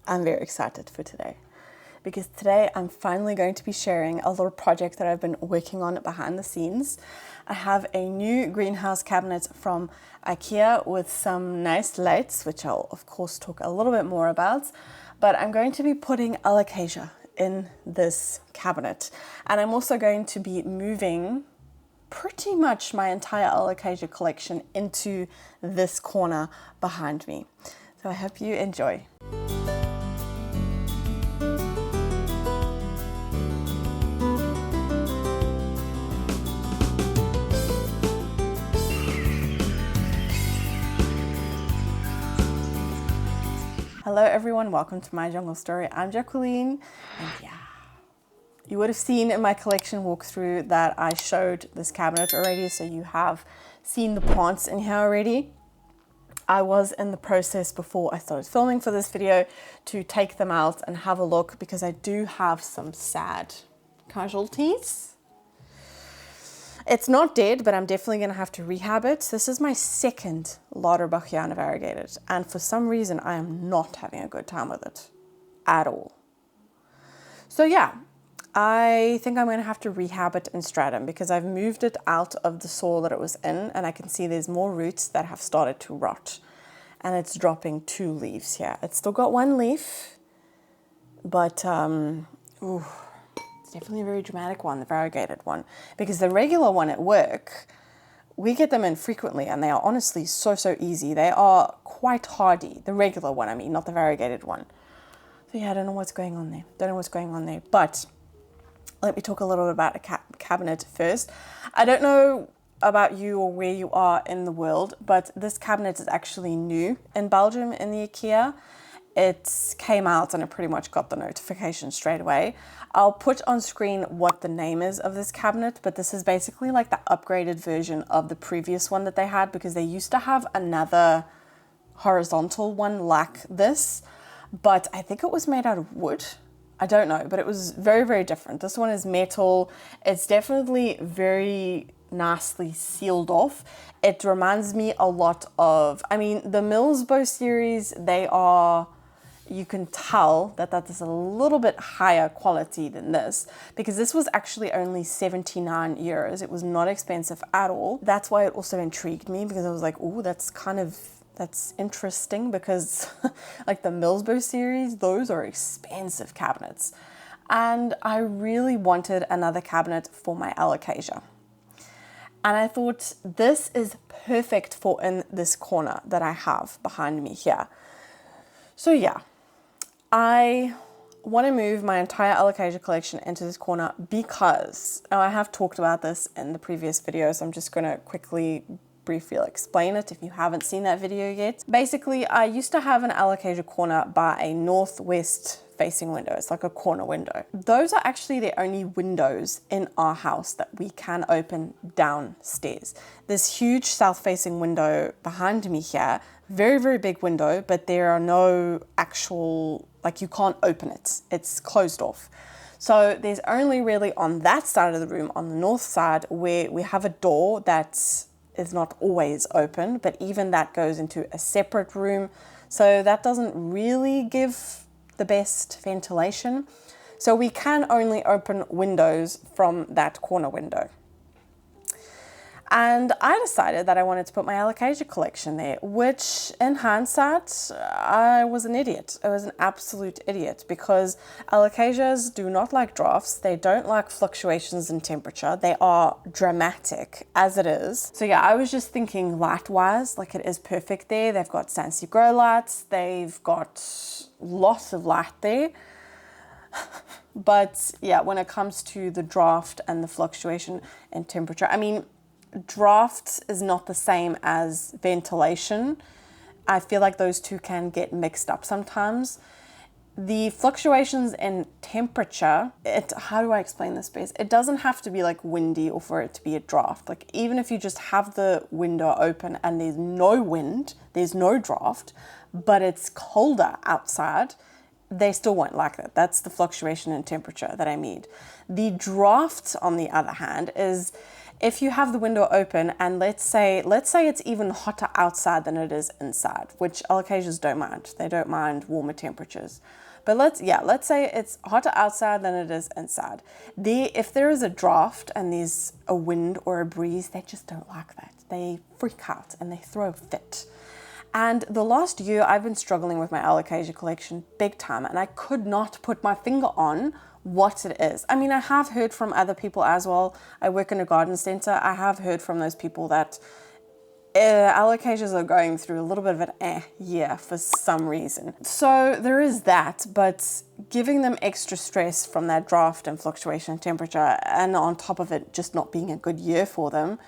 I'm very excited for today because today I'm finally going to be sharing a little project that I've been working on behind the scenes. I have a new greenhouse cabinet from IKEA with some nice lights, which I'll of course talk a little bit more about, but I'm going to be putting Alocasia in this cabinet. And I'm also going to be moving pretty much my entire Alocasia collection into this corner behind me. So I hope you enjoy. Hello everyone, welcome to my jungle story. I'm Jacqueline, and yeah, you would have seen in my collection walkthrough that I showed this cabinet already, so you have seen the plants in here already. I was in the process before I started filming for this video to take them out and have a look because I do have some sad casualties. It's not dead, but I'm definitely going to have to rehab it. This is my second Lauterbachiana variegated, and for some reason I am not having a good time with it at all. So yeah, I think I'm going to have to rehab it in stratum because I've moved it out of the soil that it was in, and I can see there's more roots that have started to rot, and it's dropping 2 leaves here. It's still got 1 leaf, but it's definitely a very dramatic one, the variegated one, because the regular one at work, we get them in frequently and they are honestly so easy. They are quite hardy. The regular one, I mean, not the variegated one. So yeah, I don't know what's going on there. But let me talk a little bit about a cabinet first. I don't know about you or where you are in the world, but this cabinet is actually new in Belgium in the IKEA. It came out and I pretty much got the notification straight away. I'll put on screen what the name is of this cabinet, but this is basically like the upgraded version of the previous one that they had, because they used to have another horizontal one like this, but I think it was made out of wood. I don't know, but it was very different. This one is metal. It's definitely very nicely sealed off. It reminds me a lot of, I mean, the Millsbo series, they are, you can tell that is a little bit higher quality than this, because this was actually only 79 euros. It was not expensive at all. That's why it also intrigued me, because I was like, oh, that's interesting, because like the Millsbo series, those are expensive cabinets. And I really wanted another cabinet for my Alocasia. And I thought this is perfect for in this corner that I have behind me here. So yeah, I want to move my entire Alocasia collection into this corner because now I have talked about this in the previous video, so I'm just going to quickly briefly explain it if you haven't seen that video yet. Basically, I used to have an Alocasia corner by a northwest facing window. It's like a corner window. Those are actually the only windows in our house that we can open downstairs. This huge south facing window behind me here, very big window, but there are no actual, like, you can't open it. It's closed off. So there's only really on that side of the room, on the north side, where we have a door that is not always open, but even that goes into a separate room. So that doesn't really give the best ventilation. So we can only open windows from that corner window. And I decided that I wanted to put my Alocasia collection there, which in hindsight, I was an idiot. I was an absolute idiot, because Alocasias do not like drafts. They don't like fluctuations in temperature. They are dramatic as it is. So yeah, I was just thinking light-wise, like it is perfect there. They've got Sansi grow lights. They've got lots of light there. But yeah, when it comes to the draft and the fluctuation in temperature, I mean, draft is not the same as ventilation. I feel like those two can get mixed up sometimes. The fluctuations in temperature, how do I explain this best? It doesn't have to be like windy or for it to be a draft. Like even if you just have the window open and there's no wind, there's no draft, but it's colder outside, they still won't like that. That's the fluctuation in temperature that I mean. The draft, on the other hand, is If you have the window open and let's say it's even hotter outside than it is inside, which alocasias don't mind. They don't mind warmer temperatures. But let's say it's hotter outside than it is inside. If there is a draft and there's a wind or a breeze, they just don't like that. They freak out and they throw a fit. And the last year I've been struggling with my alocasia collection big time, and I could not put my finger on what it is. I mean, I have heard from other people as well. I work in a garden center. I have heard from those people that alocasias are going through a little bit of an year for some reason. So there is that, but giving them extra stress from that draft and fluctuation in temperature, and on top of it just not being a good year for them,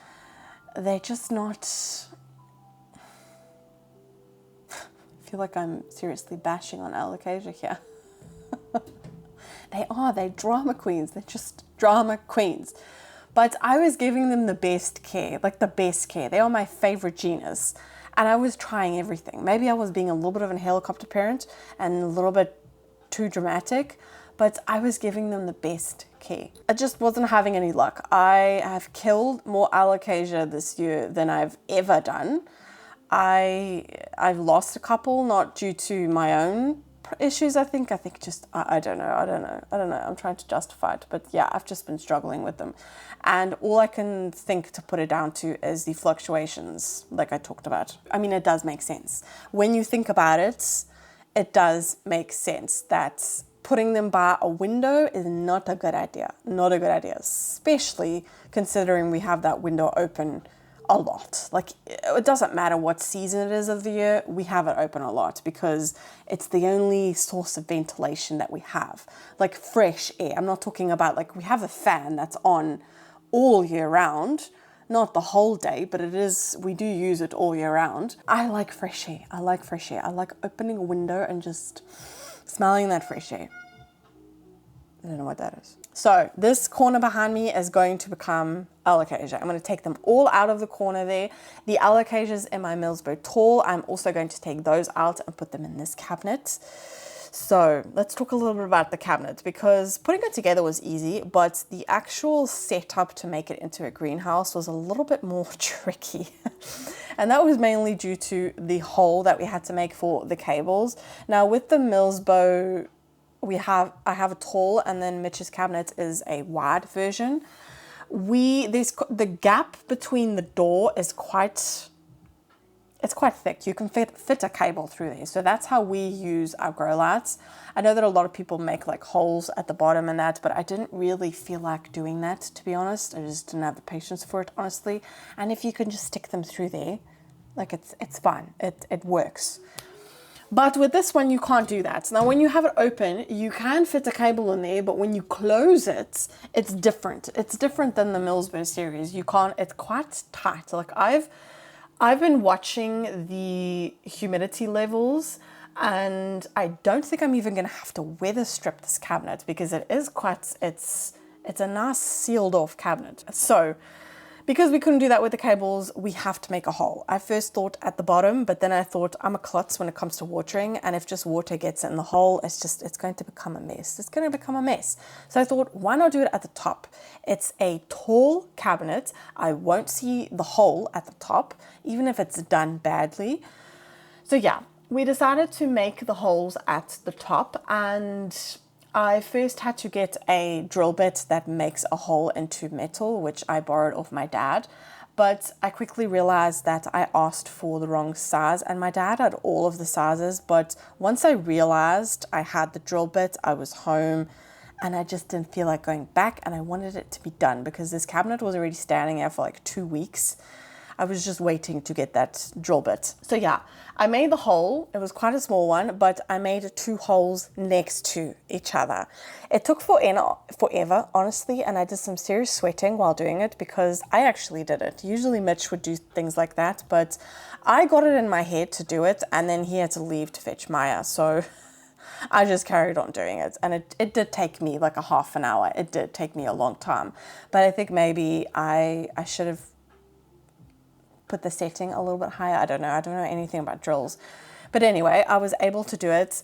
they're just not... I feel like I'm seriously bashing on alocasia here. They're drama queens. They're just drama queens. But I was giving them the best care, like the best care. They are my favorite genus. And I was trying everything. Maybe I was being a little bit of a helicopter parent and a little bit too dramatic, but I was giving them the best care. I just wasn't having any luck. I have killed more alocasia this year than I've ever done. I've lost a couple, not due to my own issues. I think just, I don't know. I'm trying to justify it, but yeah, I've just been struggling with them. And all I can think to put it down to is the fluctuations, like I talked about. I mean, it does make sense. When you think about it, it does make sense that putting them by a window is not a good idea. Not a good idea, especially considering we have that window open a lot. Like, it doesn't matter what season it is of the year, we have it open a lot because it's the only source of ventilation that we have. Like fresh air. I'm not talking about, like, we have a fan that's on all year round, not the whole day, but we do use it all year round. I like fresh air. I like opening a window and just smelling that fresh air. I don't know what that is. So this corner behind me is going to become alocasia. I'm going to take them all out of the corner there. The alocasias in my Millsbo tall, I'm also going to take those out and put them in this cabinet. So let's talk a little bit about the cabinet, because putting it together was easy, but the actual setup to make it into a greenhouse was a little bit more tricky. And that was mainly due to the hole that we had to make for the cables. Now with the Millsbo, I have a tall, and then Mitch's cabinet is a wide version. The gap between the door is quite thick. You can fit a cable through there. So that's how we use our grow lights. I know that a lot of people make like holes at the bottom and that, but I didn't really feel like doing that, to be honest. I just didn't have the patience for it, honestly. And if you can just stick them through there, like it's fine. It works. But with this one, you can't do that. Now, when you have it open, you can fit a cable in there, but when you close it, it's different. It's different than the Millsbo series. It's quite tight. Like I've been watching the humidity levels, and I don't think I'm even going to have to weather strip this cabinet because it's a nice sealed off cabinet. So because we couldn't do that with the cables, we have to make a hole. I first thought at the bottom, but then I thought I'm a klutz when it comes to watering, and if just water gets in the hole, it's going to become a mess. It's going to become a mess. So I thought, why not do it at the top? It's a tall cabinet. I won't see the hole at the top, even if it's done badly. So yeah, we decided to make the holes at the top, and I first had to get a drill bit that makes a hole into metal, which I borrowed off my dad. But I quickly realized that I asked for the wrong size, and my dad had all of the sizes. But once I realized I had the drill bit, I was home and I just didn't feel like going back, and I wanted it to be done because this cabinet was already standing there for like 2 weeks. I was just waiting to get that drill bit. So yeah, I made the hole. It was quite a small one, but I made 2 holes next to each other. It took forever, honestly, and I did some serious sweating while doing it because I actually did it. Usually Mitch would do things like that, but I got it in my head to do it, and then he had to leave to fetch Maya. So I just carried on doing it, and it did take me like a half an hour. It did take me a long time, but I think maybe I should have put the setting a little bit higher. I don't know anything about drills, but anyway, I was able to do it.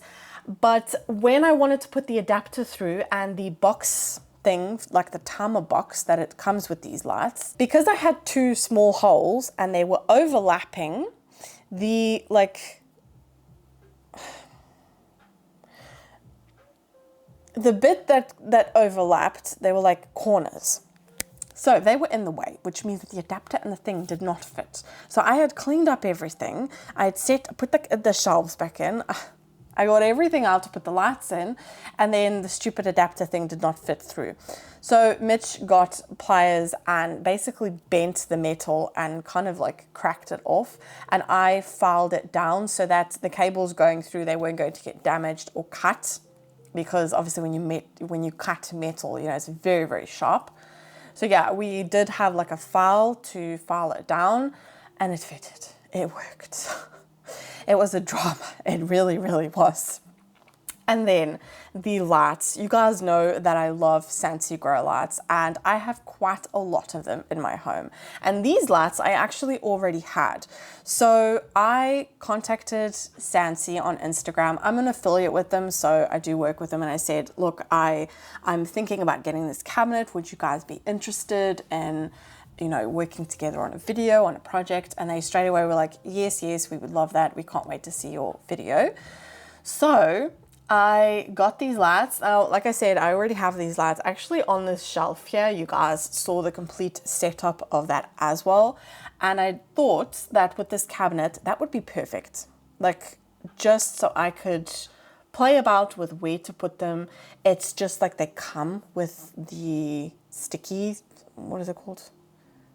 But when I wanted to put the adapter through and the box thing, like the timer box that it comes with these lights, because I had two small holes and they were overlapping, the bit that overlapped, they were like corners. So they were in the way, which means that the adapter and the thing did not fit. So I had cleaned up everything. I had put the shelves back in. I got everything out to put the lights in, and then the stupid adapter thing did not fit through. So Mitch got pliers and basically bent the metal and kind of like cracked it off. And I filed it down so that the cables going through, they weren't going to get damaged or cut. Because obviously when you cut metal, you know, it's very, very sharp. So yeah, we did have like a file to file it down, and it fitted. It worked. It was a drama. It really, really was. And then the lights. You guys know that I love Sansi grow lights, and I have quite a lot of them in my home. And these lights I actually already had. So I contacted Sansi on Instagram. I'm an affiliate with them, so I do work with them. And I said, look, I'm thinking about getting this cabinet. Would you guys be interested in, you know, working together on a video, on a project? And they straight away were like, yes, we would love that. We can't wait to see your video. So I got these lights. Now, like I said, I already have these lights actually on this shelf here. You guys saw the complete setup of that as well. And I thought that with this cabinet, that would be perfect. Like, just so I could play about with where to put them. It's just like they come with the sticky, what is it called?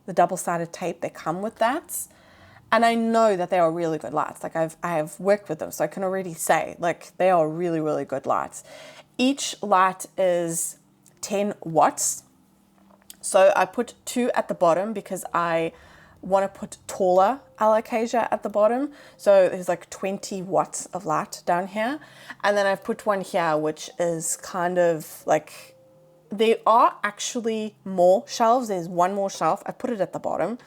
The double-sided tape. They come with that. And I know that they are really good lights. Like I have worked with them, so I can already say, like, they are really, really good lights. Each light is 10 watts. So I put 2 at the bottom because I want to put taller Alocasia at the bottom. So there's like 20 watts of light down here. And then I've put one here, which is kind of like, there are actually more shelves. There's one more shelf. I put it at the bottom.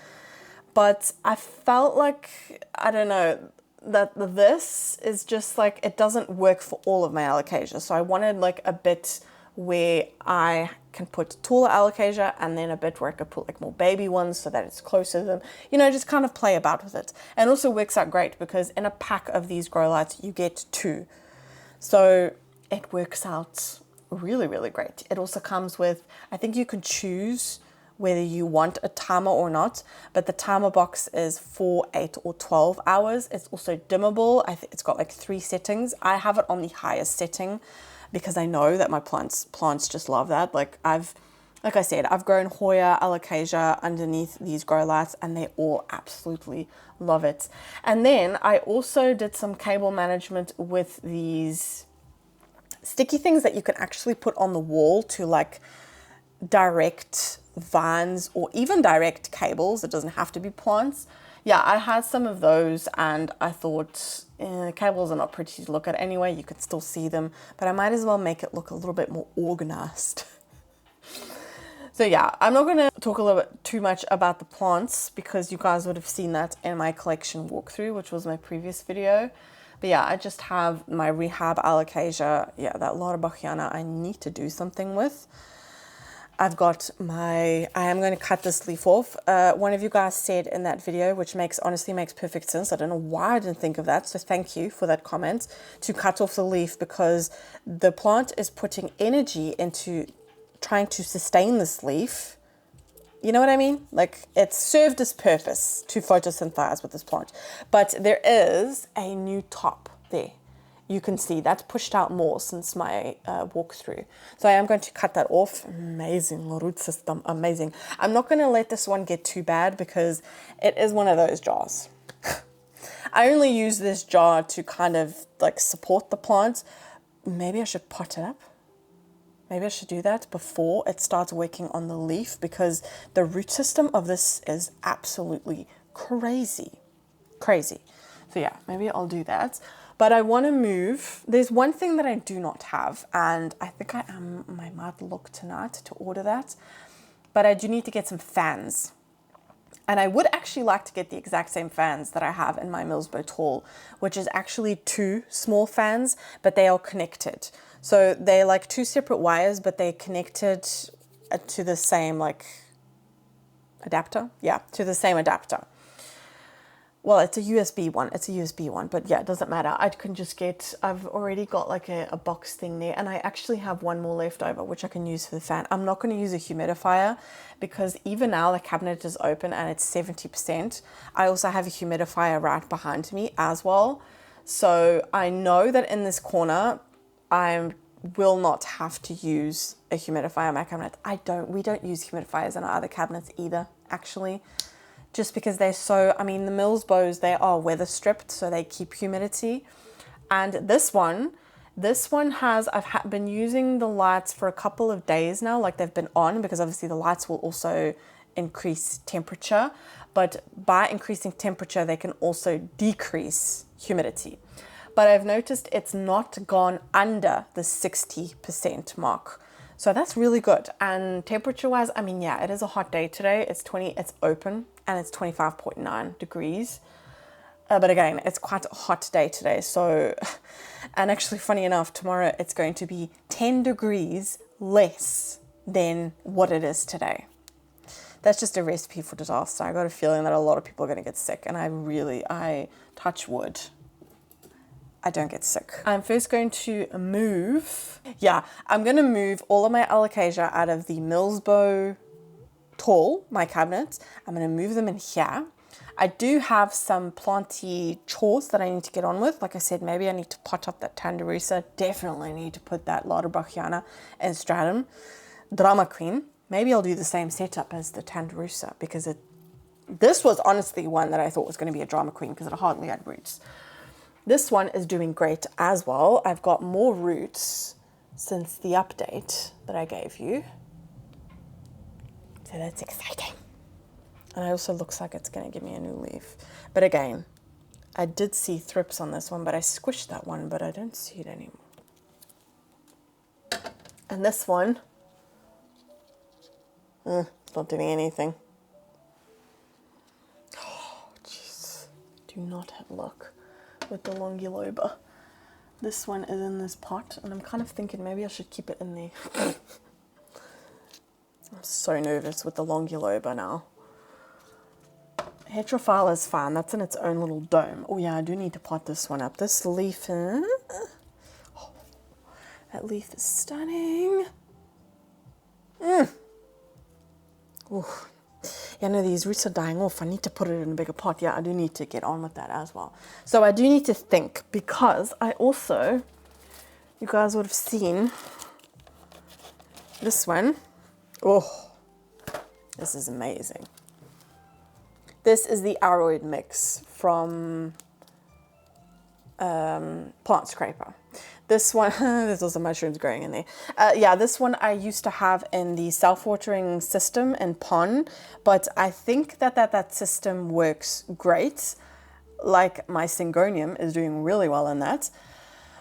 But I felt like, I don't know, that this is just like, it doesn't work for all of my Alocasia. So I wanted like a bit where I can put taller Alocasia and then a bit where I could put like more baby ones so that it's closer to them. You know, just kind of play about with it. And also works out great because in a pack of these grow lights, you get 2. So it works out really, really great. It also comes with, I think you can choose whether you want a timer or not, but the timer box is 4, 8, or 12 hours. It's also dimmable. I think it's got like 3 settings. I have it on the highest setting because I know that my plants just love that. Like I said, I've grown Hoya, Alocasia underneath these grow lights, and they all absolutely love it. And then I also did some cable management with these sticky things that you can actually put on the wall to like direct vines or even direct cables. It doesn't have to be plants. Yeah, I had some of those and I thought cables are not pretty to look at anyway. You could still see them, but I might as well make it look a little bit more organized. So yeah, I'm not going to talk a little bit too much about the plants because you guys would have seen that in my collection walkthrough, which was my previous video. But yeah, I just have my rehab Alocasia. Yeah, that Lifespectrum I need to do something with. I've got I am going to cut this leaf off. One of you guys said in that video, which honestly makes perfect sense. I don't know why I didn't think of that. So thank you for that comment, to cut off the leaf because the plant is putting energy into trying to sustain this leaf. You know what I mean? Like it's served its purpose to photosynthesize with this plant. But there is a new top there. You can see that's pushed out more since my walkthrough. So I am going to cut that off. Amazing root system, amazing. I'm not going to let this one get too bad because it is one of those jars. I only use this jar to kind of like support the plant. Maybe I should pot it up. Maybe I should do that before it starts working on the leaf because the root system of this is absolutely crazy. Crazy. So yeah, maybe I'll do that. But I want to move. There's one thing that I do not have, and I think I might look tonight to order that. But I do need to get some fans. And I would actually like to get the exact same fans that I have in my Millsbo Tall, which is actually 2 small fans, but they are connected. So they're like 2 separate wires, but they're connected to the same like adapter. Yeah, to the same adapter. Well, it's a USB one. It's a USB one, but yeah, it doesn't matter. I can just get, I've already got like a box thing there, and I actually have one more left over, which I can use for the fan. I'm not going to use a humidifier because even now the cabinet is open and it's 70%. I also have a humidifier right behind me as well. So I know that in this corner, I will not have to use a humidifier in my cabinet. We don't use humidifiers in our other cabinets either, actually. Just because they're so, I mean, the Mills bows, they are weather stripped, so they keep humidity. And this one has, I've been using the lights for a couple of days now, like they've been on, because obviously the lights will also increase temperature. But by increasing temperature, they can also decrease humidity. But I've noticed it's not gone under the 60% mark. So that's really good. And temperature wise, I mean, yeah, it is a hot day today. It's open and it's 25.9 degrees. But again, it's quite a hot day today. So, and actually funny enough, tomorrow it's going to be 10 degrees less than what it is today. That's just a recipe for disaster. I got a feeling that a lot of people are going to get sick, and I touch wood, I don't get sick. I'm first going to move. Yeah, I'm going to move all of my Alocasia out of the Millsbow tall, my cabinet. I'm going to move them in here. I do have some planty chores that I need to get on with. Like I said, maybe I need to pot up that Tanderusa. Definitely need to put that Lauterbruchiana in stratum. Drama Queen. Maybe I'll do the same setup as the Tanderusa because this was honestly one that I thought was going to be a Drama Queen because it hardly had roots. This one is doing great as well. I've got more roots since the update that I gave you. So that's exciting. And it also looks like it's going to give me a new leaf. But again, I did see thrips on this one, but I squished that one, but I don't see it anymore. And this one, it's not doing anything. Oh, jeez. Do not have luck with the longiloba. This one is in this pot, and I'm kind of thinking maybe I should keep it in there. I'm so nervous with the longiloba now. Heterophile is fine. That's in its own little dome. Oh yeah, I do need to pot this one up. This leaf, that leaf is stunning. Ooh. Yeah, no, these roots are dying off. I need to put it in a bigger pot. Yeah, I do need to get on with that as well. So I do need to think because I also, you guys would have seen this one. Oh, this is amazing. This is the Aroid mix from Plant Scraper. This one, there's also mushrooms growing in there. Yeah, this one I used to have in the self-watering system in pond, but I think that system works great. Like my Syngonium is doing really well in that.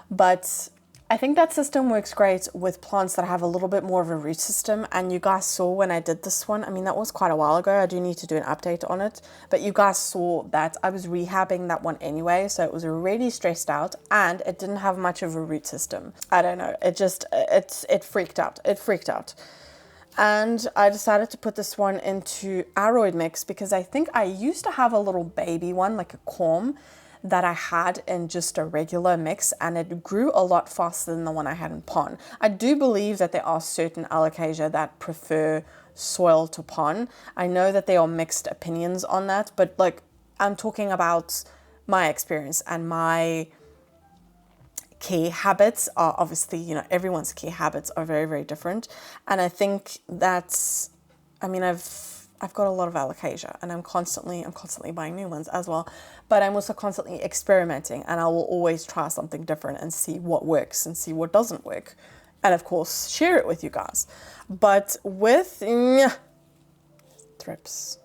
But I think that system works great with plants that have a little bit more of a root system. And you guys saw when I did this one, I mean, that was quite a while ago. I do need to do an update on it. But you guys saw that I was rehabbing that one anyway. So it was already stressed out and it didn't have much of a root system. I don't know. It freaked out. It freaked out. And I decided to put this one into Aroid mix because I think I used to have a little baby one, like a corm, that I had in just a regular mix, and it grew a lot faster than the one I had in pond. I do believe that there are certain Alocasia that prefer soil to pond. I know that there are mixed opinions on that, but like I'm talking about my experience and my care habits are obviously, you know, everyone's care habits are very, very different. And I think that's, I mean, I've got a lot of Alocasia and I'm constantly buying new ones as well, but I'm also constantly experimenting and I will always try something different and see what works and see what doesn't work. And of course, share it with you guys. But with thrips,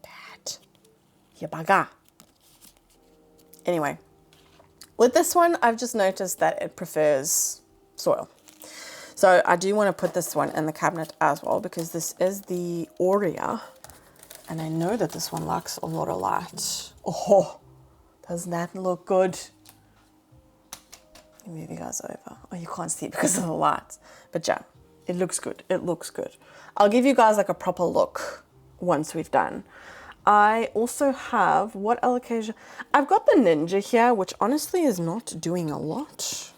bad, yabaga. Anyway, with this one, I've just noticed that it prefers soil. So I do want to put this one in the cabinet as well because this is the Aurea. And I know that this one likes a lot of light. Oh, doesn't that look good? Let me move you guys over. Oh, you can't see it because of the lights. But yeah, It looks good. It looks good. I'll give you guys like a proper look once we've done. I also have, what Alocasia? I've got the Ninja here, which honestly is not doing a lot.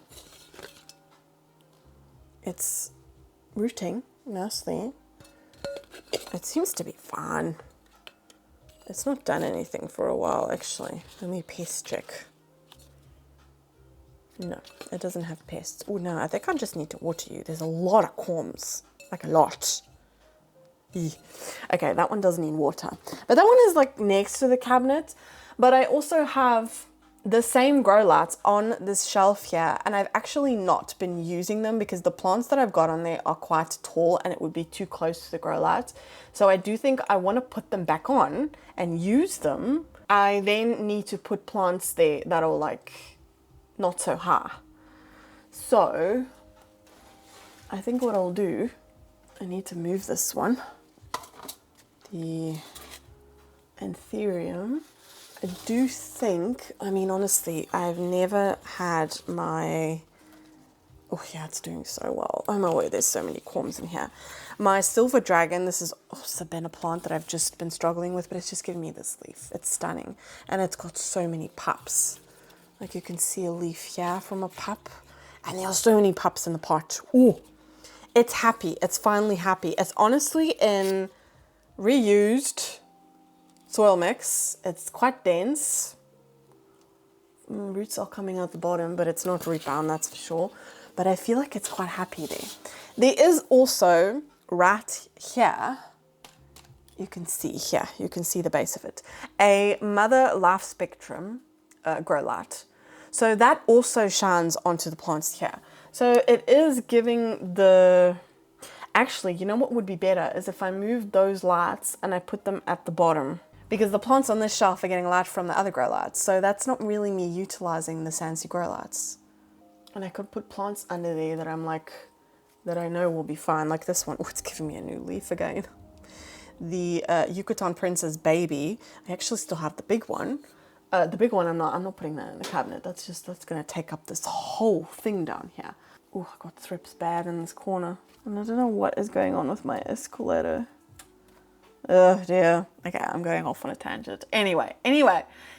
It's rooting nicely. It seems to be fine. It's not done anything for a while, actually. Let me pest check. No, it doesn't have pests. Oh no, I think I just need to water you. There's a lot of corms, like a lot. Eeh. Okay, that one doesn't need water. But that one is like next to the cabinet. But I also have the same grow lights on this shelf here, and I've actually not been using them because the plants that I've got on there are quite tall and it would be too close to the grow lights. So I do think I want to put them back on and use them. I then need to put plants there that are like not so high. So I think what I'll do, I need to move this one, the anthurium. I do think, I mean, honestly, I've never had my, oh yeah, it's doing so well. Oh my word, there's so many corms in here. My silver dragon, this is also been a plant that I've just been struggling with, but it's just giving me this leaf. It's stunning. And it's got so many pups. Like you can see a leaf here from a pup. And there are so many pups in the pot. Ooh, it's happy. It's finally happy. It's honestly in reused soil mix. It's quite dense. Roots are coming out the bottom, but it's not root bound, that's for sure. But I feel like it's quite happy there. There is also right here, you can see here, you can see the base of it, a mother Lifespectrum grow light. So that also shines onto the plants here. So it is giving the, actually, you know what would be better is if I moved those lights and I put them at the bottom, because the plants on this shelf are getting light from the other grow lights. So that's not really me utilizing the Sansi grow lights. And I could put plants under there that I'm like, that I know will be fine. Like this one. Oh, it's giving me a new leaf again. The Yucatan Princess Baby. I actually still have the big one. The big one, I'm not putting that in the cabinet. That's going to take up this whole thing down here. Oh, I got thrips bad in this corner. And I don't know what is going on with my escalator. Oh dear. Okay, I'm going off on a tangent. Anyway,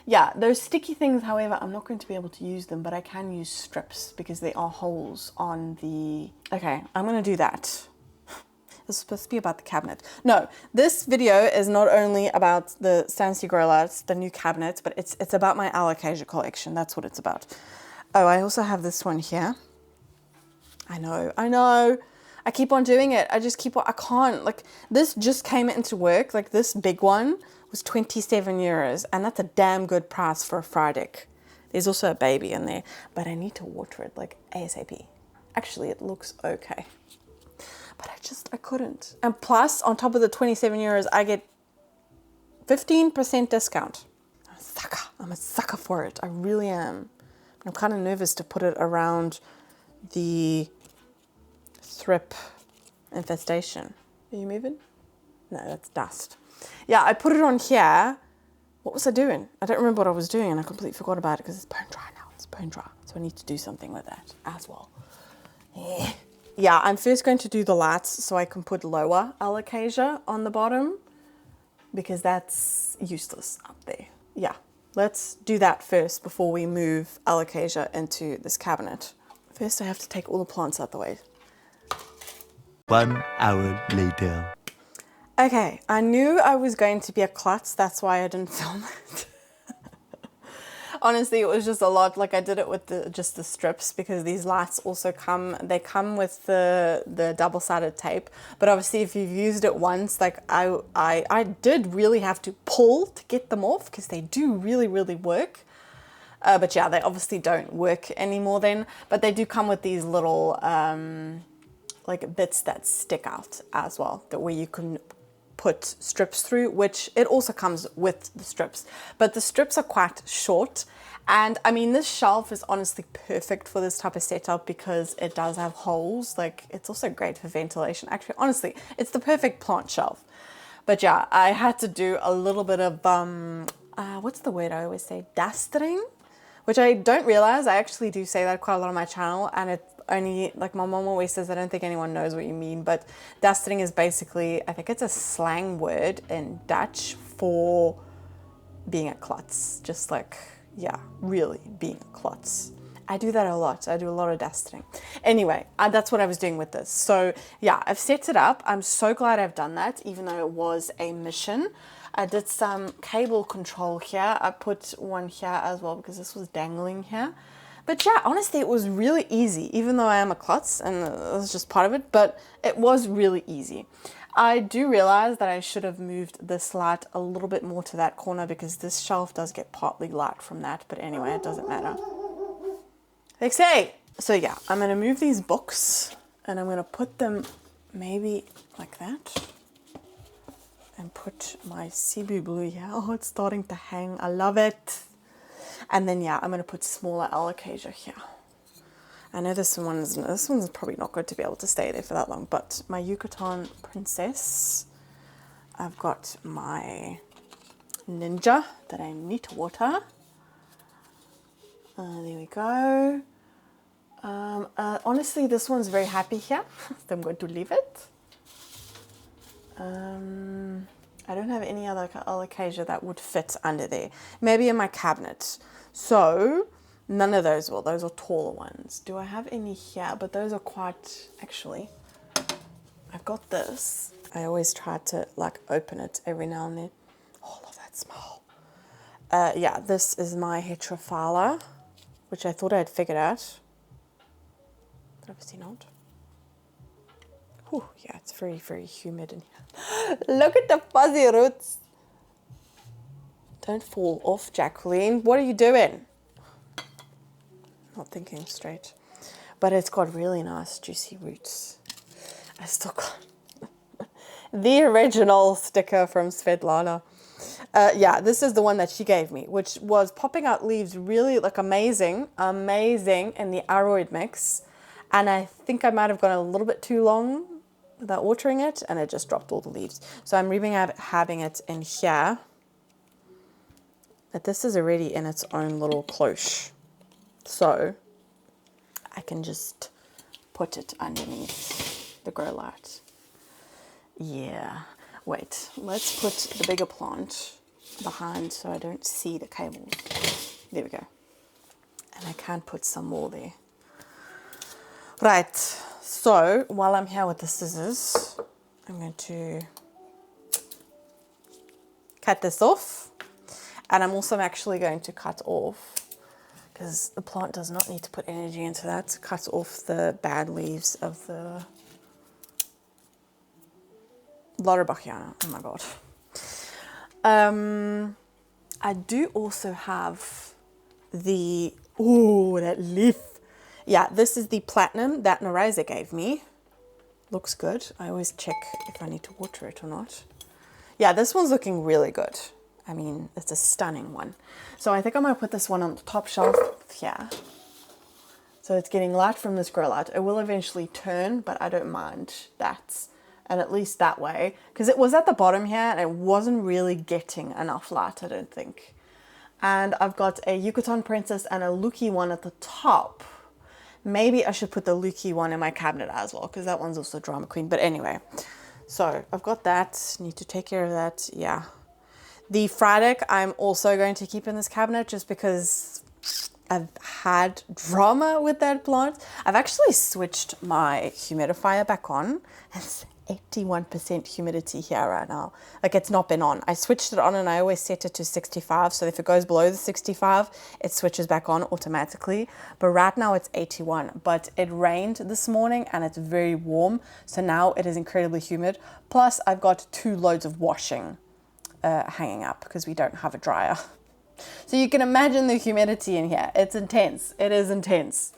yeah, those sticky things, however, I'm not going to be able to use them, but I can use strips because there are holes on the... Okay, I'm going to do that. This is supposed to be about the cabinet. No, this video is not only about the Sansi grow lights, the new cabinets, but it's about my Alocasia collection. That's what it's about. Oh, I also have this one here. I know. I keep on doing it. I just keep on, I can't, like, this just came into work. Like, this big one was 27 euros, and that's a damn good price for a Friedic. There's also a baby in there, but I need to water it, like, ASAP. Actually, it looks okay. But I couldn't. And plus, on top of the 27 euros, I get 15% discount. I'm a sucker for it. I really am. I'm kind of nervous to put it around the thrip infestation. Are you moving? No, that's dust. Yeah, I put it on here. What was I doing? I don't remember what I was doing, and I completely forgot about it because it's bone dry now. It's bone dry. So I need to do something with that as well. Yeah, I'm first going to do the lights so I can put lower Alocasia on the bottom because that's useless up there. Yeah, let's do that first before we move Alocasia into this cabinet. First, I have to take all the plants out the way. 1 hour later. Okay, I knew I was going to be a klutz, that's why I didn't film it. Honestly, it was just a lot. Like, I did it with just the strips because these lights also come with the double-sided tape. But obviously, if you've used it once, like I did really have to pull to get them off because they do really, really work. But yeah, they obviously don't work anymore then. But they do come with these little like bits that stick out as well, that where you can put strips through, which it also comes with the strips, but the strips are quite short. And I mean, this shelf is honestly perfect for this type of setup because it does have holes. Like, it's also great for ventilation. Actually, honestly, it's the perfect plant shelf. But yeah, I had to do a little bit of what's the word I always say, dusting, which I don't realize I actually do say that quite a lot on my channel, and only, like my mom always says, I don't think anyone knows what you mean, but dusting is basically, I think it's a slang word in Dutch for being a klutz. Just like, yeah, really being a klutz. I do that a lot. I do a lot of dusting. Anyway, that's what I was doing with this. So yeah, I've set it up. I'm so glad I've done that, even though it was a mission. I did some cable control here. I put one here as well because this was dangling here. But yeah, honestly, it was really easy, even though I am a klutz and that's just part of it, but it was really easy. I do realize that I should have moved this light a little bit more to that corner because this shelf does get partly light from that, but anyway, it doesn't matter. They say. So yeah, I'm going to move these books and I'm going to put them maybe like that and put my Cebu blue here. Oh, it's starting to hang. I love it. And then yeah, I'm going to put smaller Alocasia here. I know this one's probably not good to be able to stay there for that long, but my Yucatan princess, I've got my ninja that I need to water. There we go. Honestly, this one's very happy here, so I'm going to leave it. I don't have any other Alocasia that would fit under there. Maybe in my cabinet. So, none of those will. Those are taller ones. Do I have any here? But those are quite... Actually, I've got this. I always try to, like, open it every now and then. Oh, I love that smell. Yeah, this is my Heterophylla, which I thought I had figured out. But obviously not. Whew, yeah, it's very, very humid in here. Look at the fuzzy roots. Don't fall off, Jacqueline. What are you doing? Not thinking straight. But it's got really nice, juicy roots. I still got the original sticker from Svetlana. Yeah, this is the one that she gave me, which was popping out leaves really like amazing in the aroid mix. And I think I might have gone a little bit too long without watering it, and it just dropped all the leaves. So I'm having it in here. But this is already in its own little cloche. So I can just put it underneath the grow light. Yeah. Wait, let's put the bigger plant behind so I don't see the cables. There we go. And I can put some more there. Right, so while I'm here with the scissors, I'm going to cut this off. And I'm also actually going to cut off, because the plant does not need to put energy into that, to cut off the bad leaves of the Lauterbachiana. Oh my god. I do also have the, oh, that leaf. Yeah, this is the platinum that Nareza gave me. Looks good. I always check if I need to water it or not. Yeah, this one's looking really good. I mean, it's a stunning one. So I think I'm going to put this one on the top shelf here. So it's getting light from this grow light. It will eventually turn, but I don't mind that. And at least that way, because it was at the bottom here and it wasn't really getting enough light, I don't think. And I've got a Yucatan princess and a Luki one at the top. Maybe I should put the Luki one in my cabinet as well, because that one's also drama queen. But anyway, so I've got that. Need to take care of that. Yeah. The Fradic I'm also going to keep in this cabinet just because I've had drama with that plant. I've actually switched my humidifier back on. It's 81% humidity here right now. Like, it's not been on. I switched it on and I always set it to 65. So if it goes below the 65, it switches back on automatically. But right now it's 81. But it rained this morning and it's very warm. So now it is incredibly humid. Plus I've got 2 loads of washing hanging up because we don't have a dryer. So you can imagine the humidity in here. It's intense. It is intense.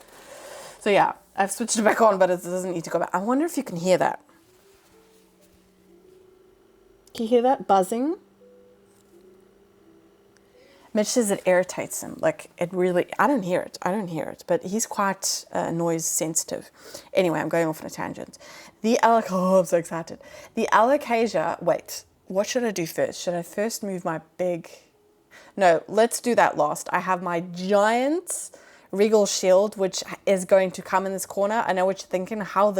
So yeah, I've switched it back on, but it doesn't need to go back. I wonder if you can hear that. Can you hear that buzzing? Mitch says it irritates him. Like, it really, I don't hear it. I don't hear it. But he's quite noise sensitive. Anyway, I'm going off on a tangent. Oh, I'm so excited. The Alocasia, wait, what should I do first? Should I first move my big... No, let's do that last. I have my giant Regal Shield, which is going to come in this corner. I know what you're thinking. How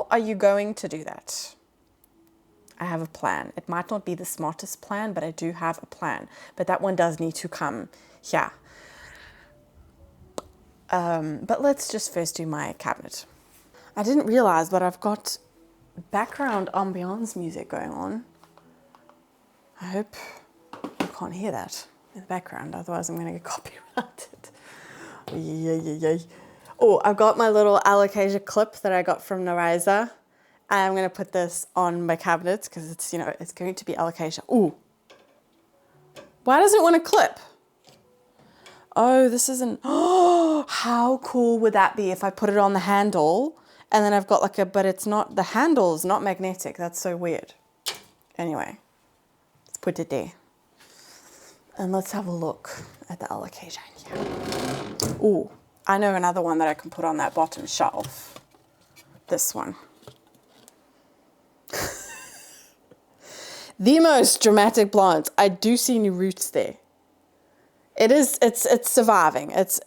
are you going to do that? I have a plan. It might not be the smartest plan, but I do have a plan. But that one does need to come here. But let's just first do my cabinet. I didn't realize, but I've got background ambiance music going on. I hope you can't hear that in the background, otherwise I'm going to get copyrighted. Oh, I've got my little Alocasia clip that I got from Naraiza. And I'm going to put this on my cabinet because it's, it's going to be Alocasia. Ooh. Why does it want to clip? Oh, this isn't... Oh, how cool would that be if I put it on the handle and then I've got like but it's not, the handle's not magnetic. That's so weird. Anyway, let's put it there. And let's have a look at the Alocasia here. Ooh, I know another one that I can put on that bottom shelf. This one. The most dramatic plant. I do see new roots there. It's surviving. It's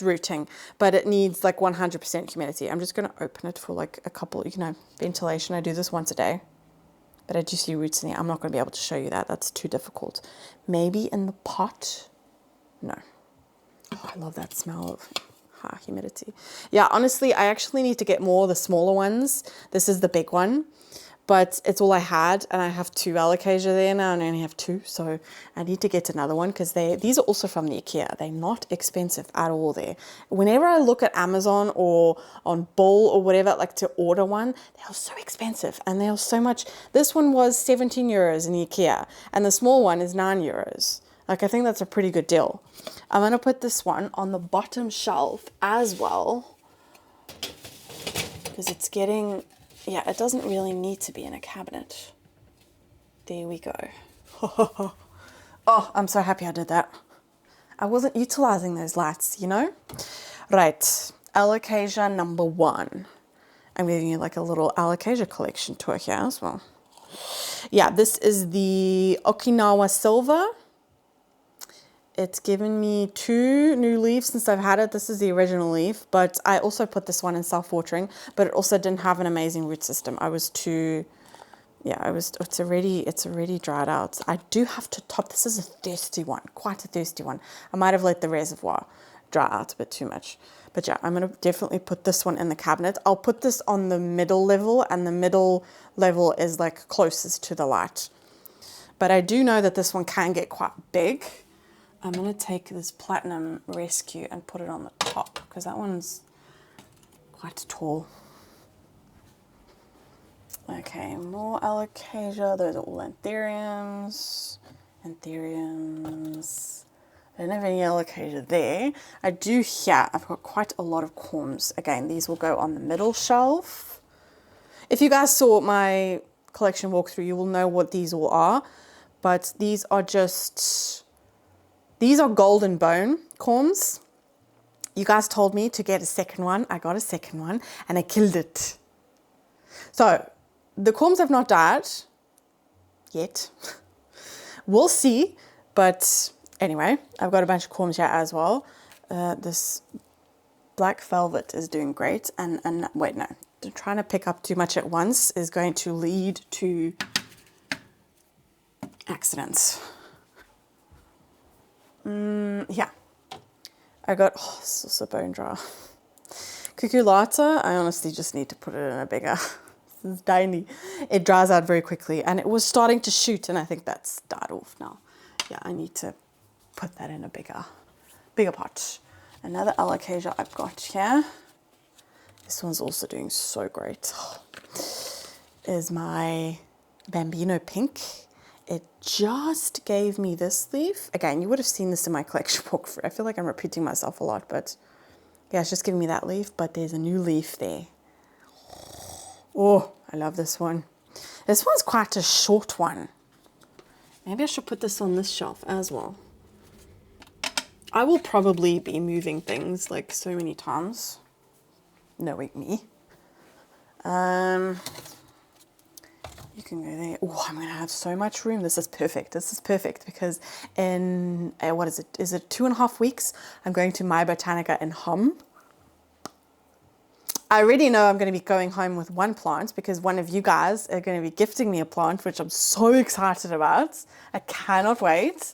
rooting, but it needs like 100% humidity. I'm just going to open it for like a couple, ventilation. I do this once a day, but I do see roots in there. I'm not going to be able to show you that. That's too difficult. Maybe in the pot. No. Oh, I love that smell of high humidity. Yeah, honestly, I actually need to get more of the smaller ones. This is the big one. But it's all I had, and I have 2 Alocasia there now, and I only have 2, so I need to get another one because these are also from the IKEA. They're not expensive at all there. Whenever I look at Amazon or on Bull or whatever, like to order one, they are so expensive, and they are so much. This one was 17 euros in the IKEA, and the small one is 9 euros. Like, I think that's a pretty good deal. I'm going to put this one on the bottom shelf as well because it's getting... Yeah, it doesn't really need to be in a cabinet. There we go. Oh, I'm so happy I did that. I wasn't utilizing those lights, Right, Alocasia number 1. I'm giving you like a little Alocasia collection tour here as well. Yeah, this is the Okinawa Silver. It's given me 2 new leaves since I've had it. This is the original leaf, but I also put this one in self-watering, but it also didn't have an amazing root system. It's already dried out. I do have to top, this is a thirsty one, quite a thirsty one. I might have let the reservoir dry out a bit too much. But yeah, I'm going to definitely put this one in the cabinet. I'll put this on the middle level, and the middle level is like closest to the light. But I do know that this one can get quite big. I'm going to take this Platinum Rescue and put it on the top because that one's quite tall. Okay, more Alocasia. Those are all anthuriums. Anthuriums. I don't have any Alocasia there. I do here. I've got quite a lot of corms. Again, these will go on the middle shelf. If you guys saw my collection walkthrough, you will know what these all are. But these are just... These are golden bone corms. You guys told me to get a second one. I got a second one and I killed it. So the corms have not died yet. We'll see. But anyway, I've got a bunch of corms here as well. This black velvet is doing great. And wait, no. Trying to pick up too much at once is going to lead to accidents. Yeah, I got, this is also bone dry. Cucullata, I honestly just need to put it in a bigger, this is tiny. It dries out very quickly and it was starting to shoot and I think that's died off now. Yeah, I need to put that in a bigger pot. Another Alocasia I've got here. This one's also doing so great. Is my Bambino Pink. It just gave me this leaf. Again, you would have seen this in my collection walkthrough. I feel like I'm repeating myself a lot, but yeah, it's just giving me that leaf, but there's a new leaf there. Oh, I love this one. This one's quite a short one. Maybe I should put this on this shelf as well. I will probably be moving things like so many times, knowing me. You can go there. Oh, I'm going to have so much room. This is perfect. This is perfect because in, what is it? Is it 2.5 weeks? I'm going to My Botanica in Hum. I already know I'm going to be going home with one plant because one of you guys are going to be gifting me a plant, which I'm so excited about. I cannot wait.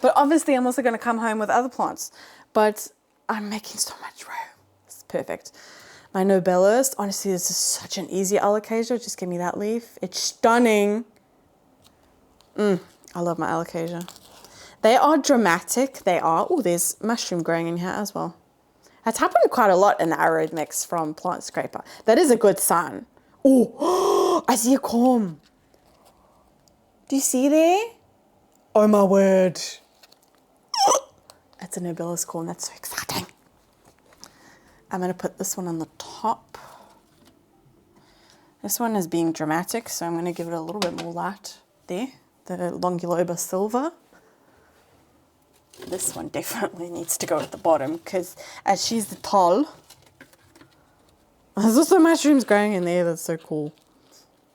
But obviously I'm also going to come home with other plants. But I'm making so much room. It's perfect. My Nobelist, honestly, this is such an easy alocasia. Just give me that leaf. It's stunning. I love my alocasia. They are dramatic. They are. Oh, there's mushroom growing in here as well. That's happened quite a lot in the arid mix from Plant Scraper. That is a good sign. Oh, I see a comb. Do you see there? Oh my word. That's a Nobilis corn. That's so exciting. I'm going to put this one on the top. This one is being dramatic, so I'm going to give it a little bit more light there. The Longuloba Silver. This one definitely needs to go at the bottom because as she's the tall, there's also mushrooms growing in there. That's so cool.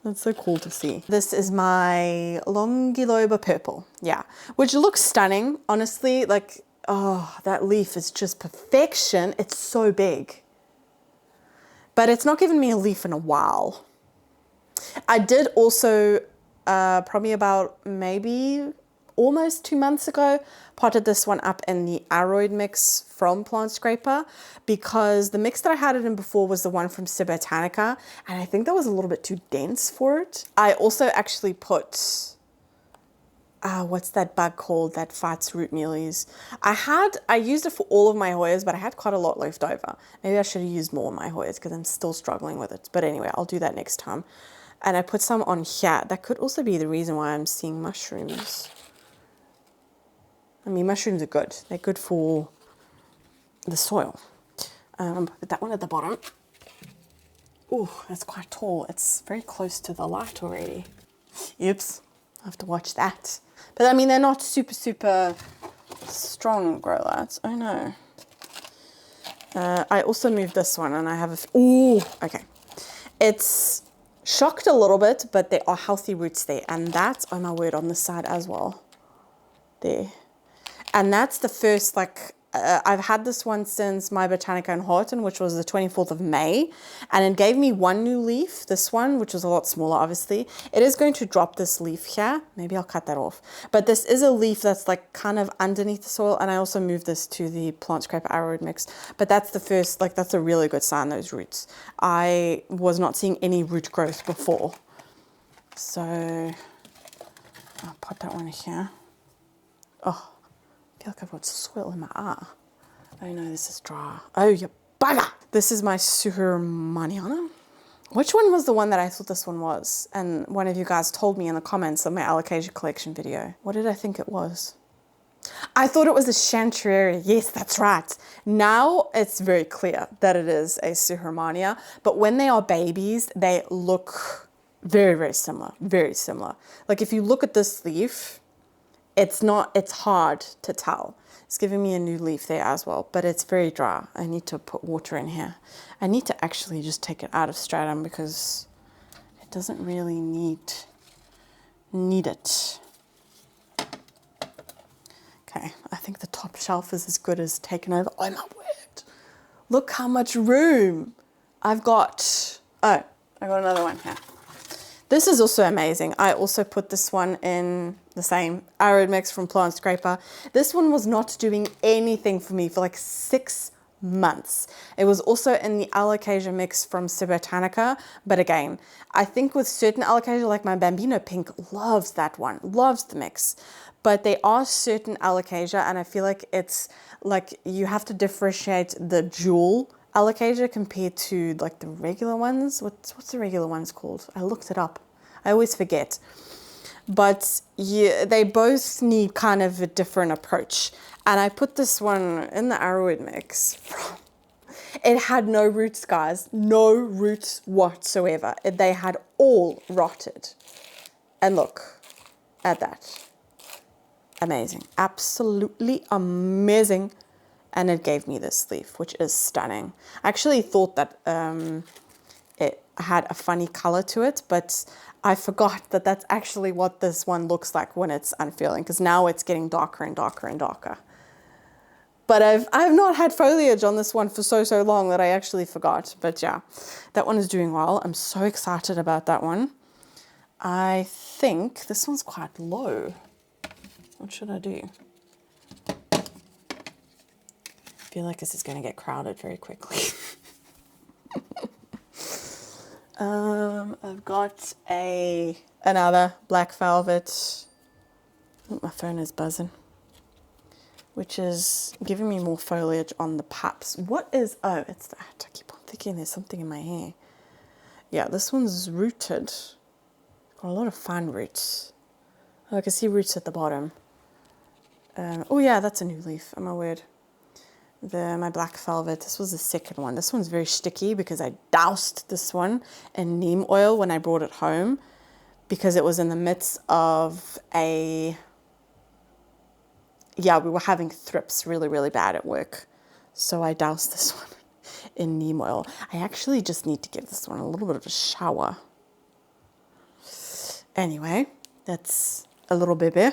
That's so cool to see. This is my Longuloba Purple. Yeah, which looks stunning. Honestly, like, oh, that leaf is just perfection. It's so big. But it's not given me a leaf in a while. I did also, probably about maybe almost 2 months ago, potted this one up in the Aroid mix from Plant Scraper because the mix that I had it in before was the one from Botanica, and I think that was a little bit too dense for it. I also actually put, what's that bug called that fights root mealies? I used it for all of my Hoyas, but I had quite a lot left over. Maybe I should have used more of my Hoyas because I'm still struggling with it. But anyway, I'll do that next time. And I put some on here. That could also be the reason why I'm seeing mushrooms. I mean, mushrooms are good. They're good for the soil. Put that one at the bottom. Oh, that's quite tall. It's very close to the light already. Oops, I have to watch that. But I mean, they're not super, super strong grow lights. Oh no. I also moved this one and I have a, okay. It's shocked a little bit, but there are healthy roots there. And that's, oh my word, on this side as well. There. And that's the first, like, I've had this one since My Botanica in Horton, which was the 24th of May. And it gave me one new leaf, this one, which was a lot smaller, obviously. It is going to drop this leaf here. Maybe I'll cut that off. But this is a leaf that's like kind of underneath the soil. And I also moved this to the Plant Scraper Aroid mix. But that's the first, like, that's a really good sign, those roots. I was not seeing any root growth before. So I'll put that one here. Oh. I feel like I've got soil in my eye. Oh no, this is dry. Oh, you bugger! This is my Suhermaniana. Which one was the one that I thought this one was? And one of you guys told me in the comments of my Alocasia collection video. What did I think it was? I thought it was a Chanterelle. Yes, that's right. Now it's very clear that it is a Suhermania. But when they are babies, they look very, very similar. Very similar. Like if you look at this leaf, it's hard to tell. It's giving me a new leaf there as well, but it's very dry. I need to put water in here. I need to actually just take it out of stratum because it doesn't really need it. Okay, I think the top shelf is as good as taken over. Oh my word. Look how much room I've got. Oh, I got another one here. This is also amazing. I also put this one in the same Arid mix from Plant Scraper. This one was not doing anything for me for like 6 months. It was also in the Alocasia mix from Botanica, but again, I think with certain Alocasia, like my Bambino Pink loves that one, loves the mix. But there are certain Alocasia, and I feel like it's like you have to differentiate the jewel Alocasia compared to like the regular ones. What's the regular ones called? I looked it up. I always forget. But yeah, they both need kind of a different approach. And I put this one in the Aroid mix. It had no roots, guys. No roots whatsoever. They had all rotted. And look at that. Amazing. Absolutely amazing. And it gave me this leaf, which is stunning. I actually thought that it had a funny color to it, but I forgot that that's actually what this one looks like when it's unfurling, because now it's getting darker and darker and darker. But I've not had foliage on this one for so long that I actually forgot. But yeah, that one is doing well. I'm so excited about that one. I think this one's quite low. What should I do? I feel like this is going to get crowded very quickly. I've got another black velvet. Oh, my phone is buzzing. Which is giving me more foliage on the paps. What is, oh, it's that. I keep on thinking there's something in my hair. Yeah, this one's rooted. Got a lot of fine roots. Oh, I can see roots at the bottom. Oh yeah, that's a new leaf. Oh my word. My black velvet, this was the second one. This one's very sticky because I doused this one in neem oil when I brought it home because it was in the midst of we were having thrips really bad at work. So I doused this one in neem oil. I actually just need to give this one a little bit of a shower. Anyway, that's a little baby.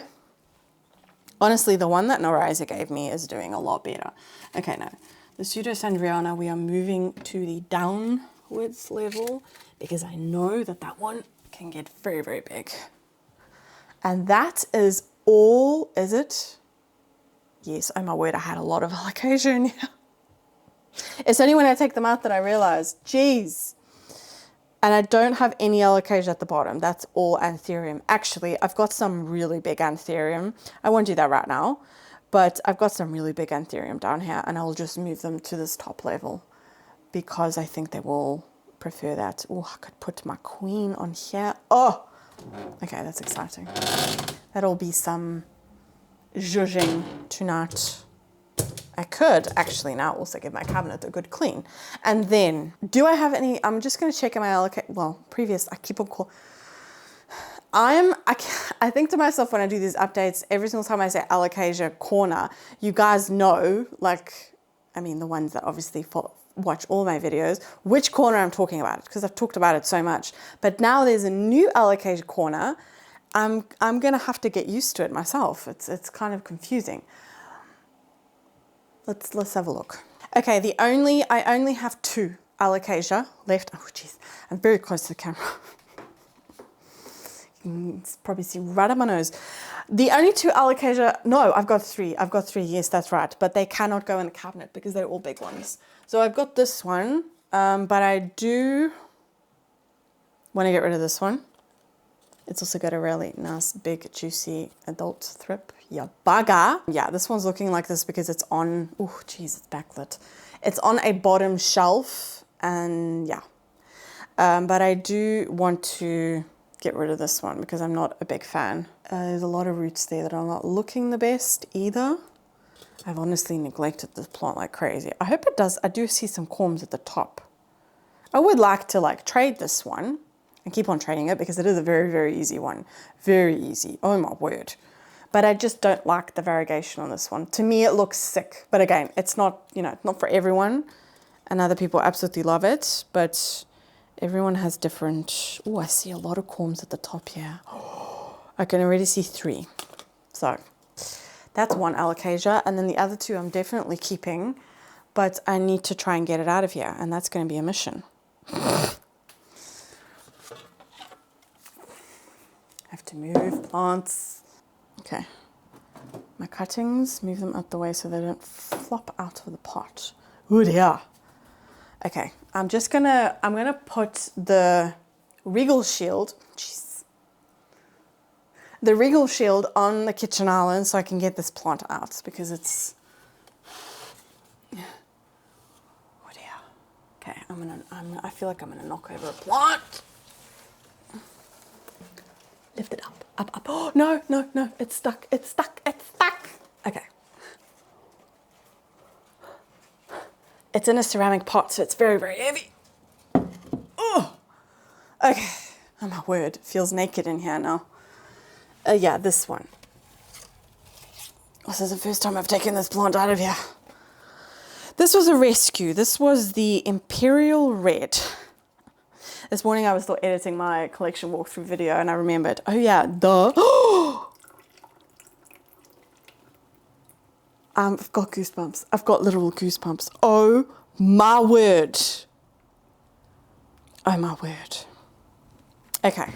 Honestly, the one that Noraiza gave me is doing a lot better. Okay, now, the Pseudosandriana, we are moving to the downwards level because I know that that one can get very big. And that is all, is it? Yes, oh my word, I had a lot of alocasia in here. It's only when I take them out that I realize, geez. And I don't have any alocasia at the bottom. That's all anthurium. Actually, I've got some really big anthurium. I won't do that right now, but I've got some really big anthurium down here and I'll just move them to this top level because I think they will prefer that. Oh, I could put my queen on here. Oh, okay, that's exciting. That'll be some zhuzhing tonight. I could actually now also give my cabinet a good clean. And then, do I have any, I'm just going to check in my I keep on calling. I think to myself when I do these updates, every single time I say alocasia corner, you guys know, the ones that obviously watch all my videos, which corner I'm talking about, because I've talked about it so much. But now there's a new alocasia corner. I'm going to have to get used to it myself. It's kind of confusing. Let's have a look. Okay, I only have 2 alocasia left. Oh jeez, I'm very close to the camera. You can probably see right up my nose. The only 2 alocasia, no, I've got 3. Yes, that's right. But they cannot go in the cabinet because they're all big ones. So I've got this one, but I do want to get rid of this one. It's also got a really nice, big, juicy adult thrip. Ya bugger. Yeah, this one's looking like this because it's on, oh, geez, it's backlit. It's on a bottom shelf, and yeah. But I do want to get rid of this one because I'm not a big fan. There's a lot of roots there that are not looking the best either. I've honestly neglected this plant like crazy. I hope it does. I do see some corms at the top. I would like to trade this one and keep on trading it because it is a very easy one. Very easy. Oh my word. But I just don't like the variegation on this one. To me, it looks sick. But again, it's not, not for everyone. And other people absolutely love it. But everyone has different... Oh, I see a lot of corms at the top here. I can already see 3. So that's one alocasia. And then the other 2 I'm definitely keeping. But I need to try and get it out of here. And that's going to be a mission. I have to move plants. Okay. My cuttings, move them out the way so they don't flop out of the pot. Oh dear. Okay, I'm gonna put the Regal Shield, jeez. The Regal Shield on the kitchen island so I can get this plant out because it's, oh dear. Okay, I feel like I'm gonna knock over a plant. Lift it up. Oh, no, it's stuck. Okay. It's in a ceramic pot, so it's very heavy. Oh, okay. Oh my word, it feels naked in here now. Yeah, this one. This is the first time I've taken this plant out of here. This was a rescue. This was the Imperial Red. This morning I was still editing my collection walkthrough video and I remembered, oh yeah, I've got goosebumps. I've got literal goosebumps. Oh my word. Oh my word. Okay.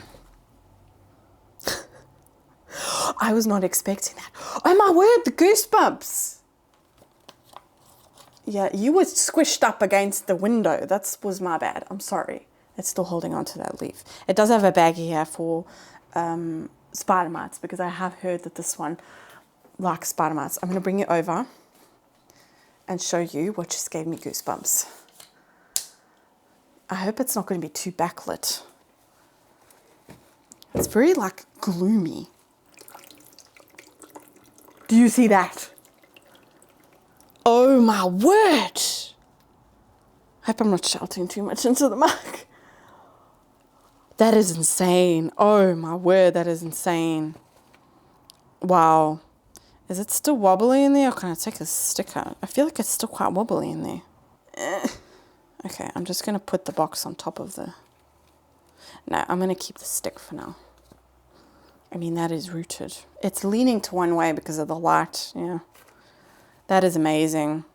I was not expecting that. Oh my word, the goosebumps. Yeah, you were squished up against the window. That was my bad. I'm sorry. It's still holding on to that leaf. It does have a baggie here for spider mites because I have heard that this one likes spider mites. I'm going to bring it over and show you what just gave me goosebumps. I hope it's not going to be too backlit. It's very like gloomy. Do you see that? Oh my word. I hope I'm not shouting too much into the mic. That is insane. Oh my word, that is insane. Wow. Is it still wobbly in there or can I take a stick out? I feel like it's still quite wobbly in there. Okay, I'm just going to put the box on top of the... No, I'm going to keep the stick for now. I mean, that is rooted. It's leaning to one way because of the light, yeah. That is amazing.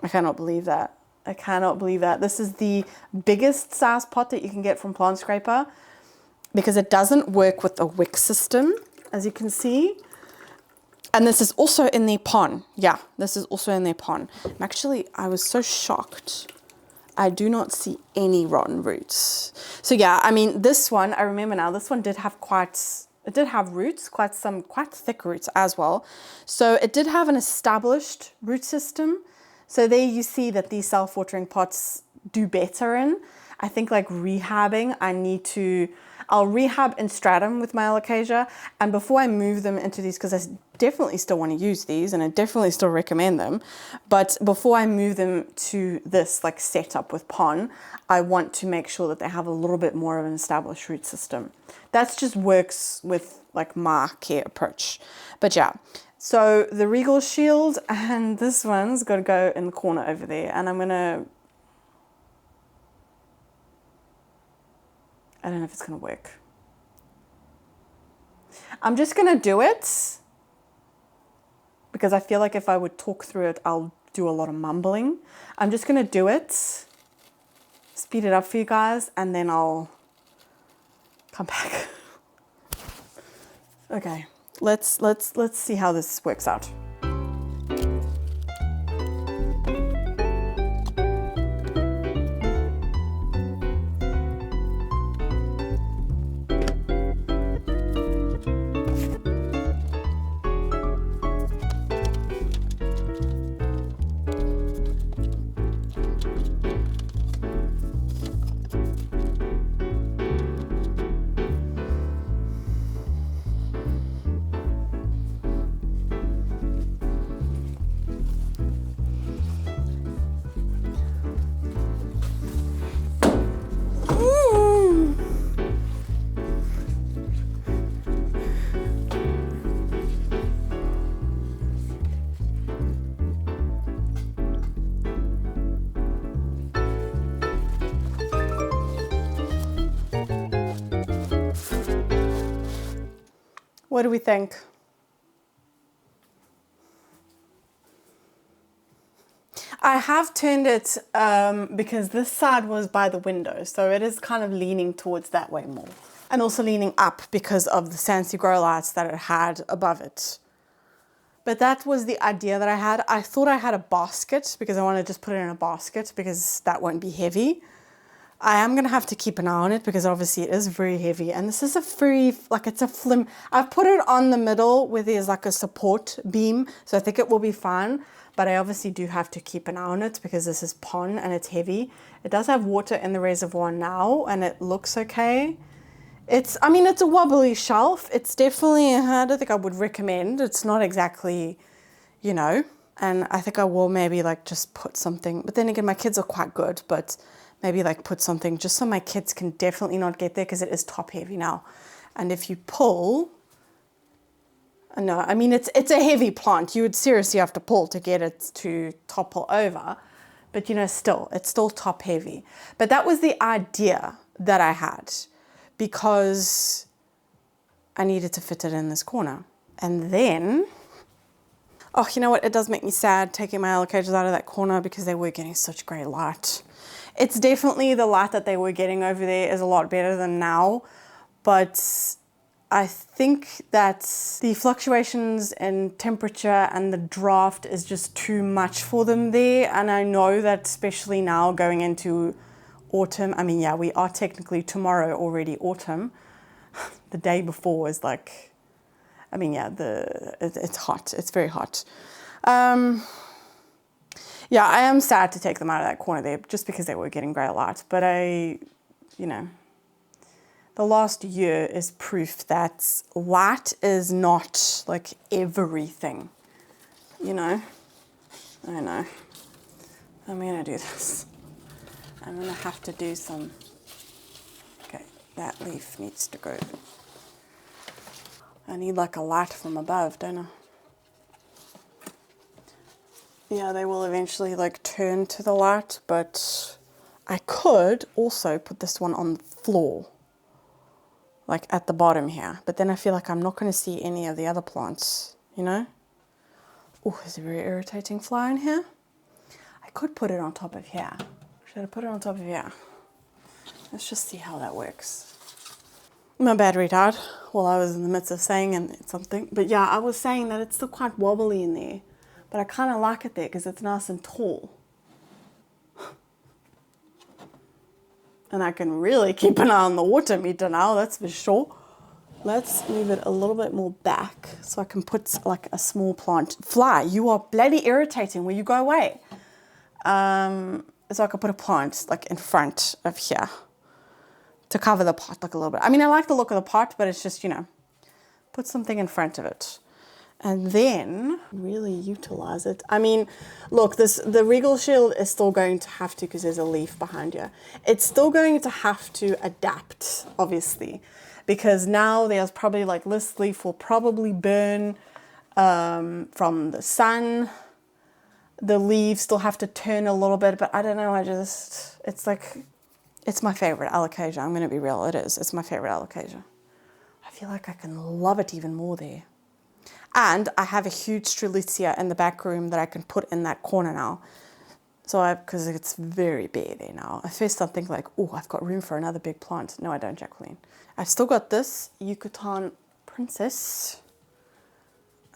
I cannot believe that. I cannot believe that. This is the biggest size pot that you can get from Planspectrum because it doesn't work with a wick system, as you can see. And this is also in their pond. Yeah, this is also in their pond. I was so shocked. I do not see any rotten roots. So yeah, I mean, this one, I remember now, this one did have roots, quite thick roots as well. So it did have an established root system. So there you see that these self-watering pots do better in. I think like rehabbing, I'll rehab in stratum with my Alocasia. And before I move them into these, because I definitely still want to use these and I definitely still recommend them. But before I move them to this like setup with pon, I want to make sure that they have a little bit more of an established root system. That just works with like my care approach. But yeah, so the Regal Shield and this one's got to go in the corner over there. And I don't know if it's going to work. I'm just going to do it because I feel like if I would talk through it, I'll do a lot of mumbling. I'm just going to do it, speed it up for you guys, and then I'll come back. Okay, let's see how this works out. What do we think? I have turned it because this side was by the window, so it is kind of leaning towards that way more. And also leaning up because of the Sansi grow lights that it had above it. But that was the idea that I had. I thought I had a basket because I want to just put it in a basket because that won't be heavy. I am going to have to keep an eye on it because obviously it is very heavy. And this is a very, like it's a flim. I've put it on the middle where there's like a support beam. So I think it will be fine. But I obviously do have to keep an eye on it because this is pond and it's heavy. It does have water in the reservoir now and it looks okay. I mean, it's a wobbly shelf. It's definitely, I don't think I would recommend. It's not exactly, you know. And I think I will maybe like just put something. But then again, my kids are quite good, but maybe like put something just so my kids can definitely not get there because it is top heavy now. And if you pull, no, I mean, it's a heavy plant. You would seriously have to pull to get it to topple over. But you know, still, it's still top heavy. But that was the idea that I had because I needed to fit it in this corner. And then, oh, you know what? It does make me sad taking my alocasias out of that corner because they were getting such great light. It's definitely the light that they were getting over there is a lot better than now, but I think that the fluctuations in temperature and the draft is just too much for them there. And I know that especially now going into autumn, I mean, yeah, we are technically tomorrow already autumn. The day before is like, I mean, yeah, it's hot. It's very hot. Yeah, I am sad to take them out of that corner there just because they were getting great light. But you know, the last year is proof that light is not like everything, you know. I know. I'm gonna do this. I'm gonna have to do some, okay, that leaf needs to go. I need like a light from above, don't I? Yeah, they will eventually like turn to the light, but I could also put this one on the floor, like at the bottom here. But then I feel like I'm not going to see any of the other plants, you know? Oh, there's a very irritating fly in here. I could put it on top of here. Should I put it on top of here? Let's just see how that works. My battery died while I was in the midst of saying something. But yeah, I was saying that it's still quite wobbly in there. But I kind of like it there because it's nice and tall. And I can really keep an eye on the water meter now, that's for sure. Let's move it a little bit more back so I can put like a small plant. Fly, you are bloody irritating. Will you go away? So I can put a plant like in front of here to cover the pot like a little bit. I mean, I like the look of the pot, but it's just, you know, put something in front of it. And then really utilize it. I mean, look, the Regal Shield is still going to have to, because there's a leaf behind you. It's still going to have to adapt, obviously, because now there's probably like this leaf will probably burn from the sun. The leaves still have to turn a little bit, but I don't know. It's like, it's my favorite alocasia. I'm going to be real. It is. It's my favorite alocasia. I feel like I can love it even more there. And I have a huge strelitzia in the back room that I can put in that corner now. So because it's very bare there now. At first I'm thinking like, oh, I've got room for another big plant. No, I don't, Jacqueline. I've still got this Yucatan Princess.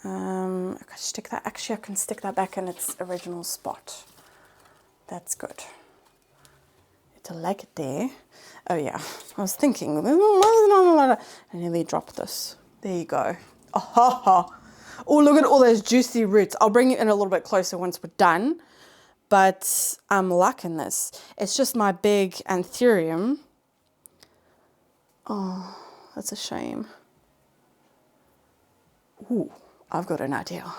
I can stick that, actually I can stick that back in its original spot. That's good. To like it there. Oh yeah, I was thinking, I nearly dropped this. There you go. Oh, ha, ha. Oh, look at all those juicy roots. I'll bring it in a little bit closer once we're done. But I'm liking this. It's just my big anthurium. Oh, that's a shame. Ooh, I've got an idea.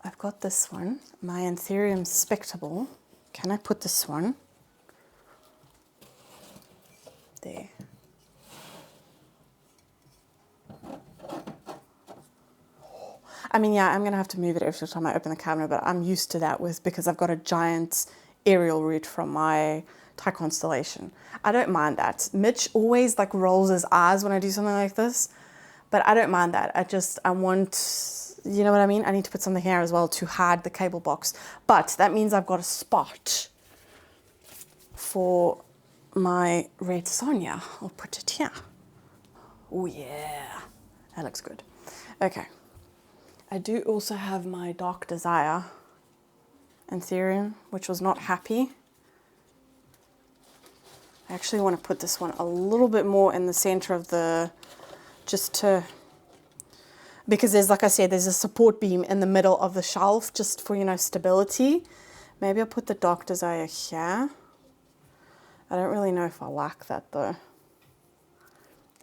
I've got this one, my anthurium spectable. Can I put this one there? I mean, yeah, I'm going to have to move it every time I open the cabinet, but I'm used to that because I've got a giant aerial root from my Thai constellation. I don't mind that. Mitch always like rolls his eyes when I do something like this, but I don't mind that. I want, you know what I mean? I need to put something here as well to hide the cable box, but that means I've got a spot for my red Sonia. I'll put it here. Oh yeah, that looks good. Okay. I do also have my Dark Desire anthurium, which was not happy. I actually want to put this one a little bit more in the center of the, because there's, like I said, there's a support beam in the middle of the shelf just for, you know, stability. Maybe I'll put the Dark Desire here. I don't really know if I like that though.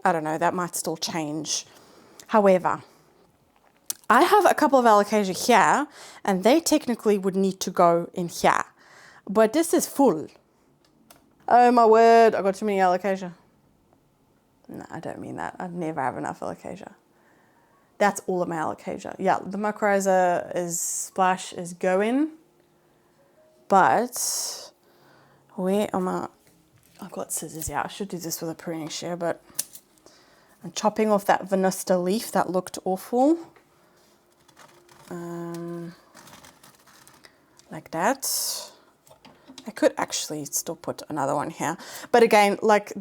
I don't know, that might still change. However, I have a couple of alocasia here, and they technically would need to go in here. But this is full. Oh my word, I got too many alocasia. No, I don't mean that. I'd never have enough alocasia. That's all of my alocasia. Yeah, the mycorrhiza splash is going. But where am I? I've got scissors, yeah. I should do this with a pruning shear, but I'm chopping off that Venusta leaf that looked awful. Like that. I could actually still put another one here. But again, like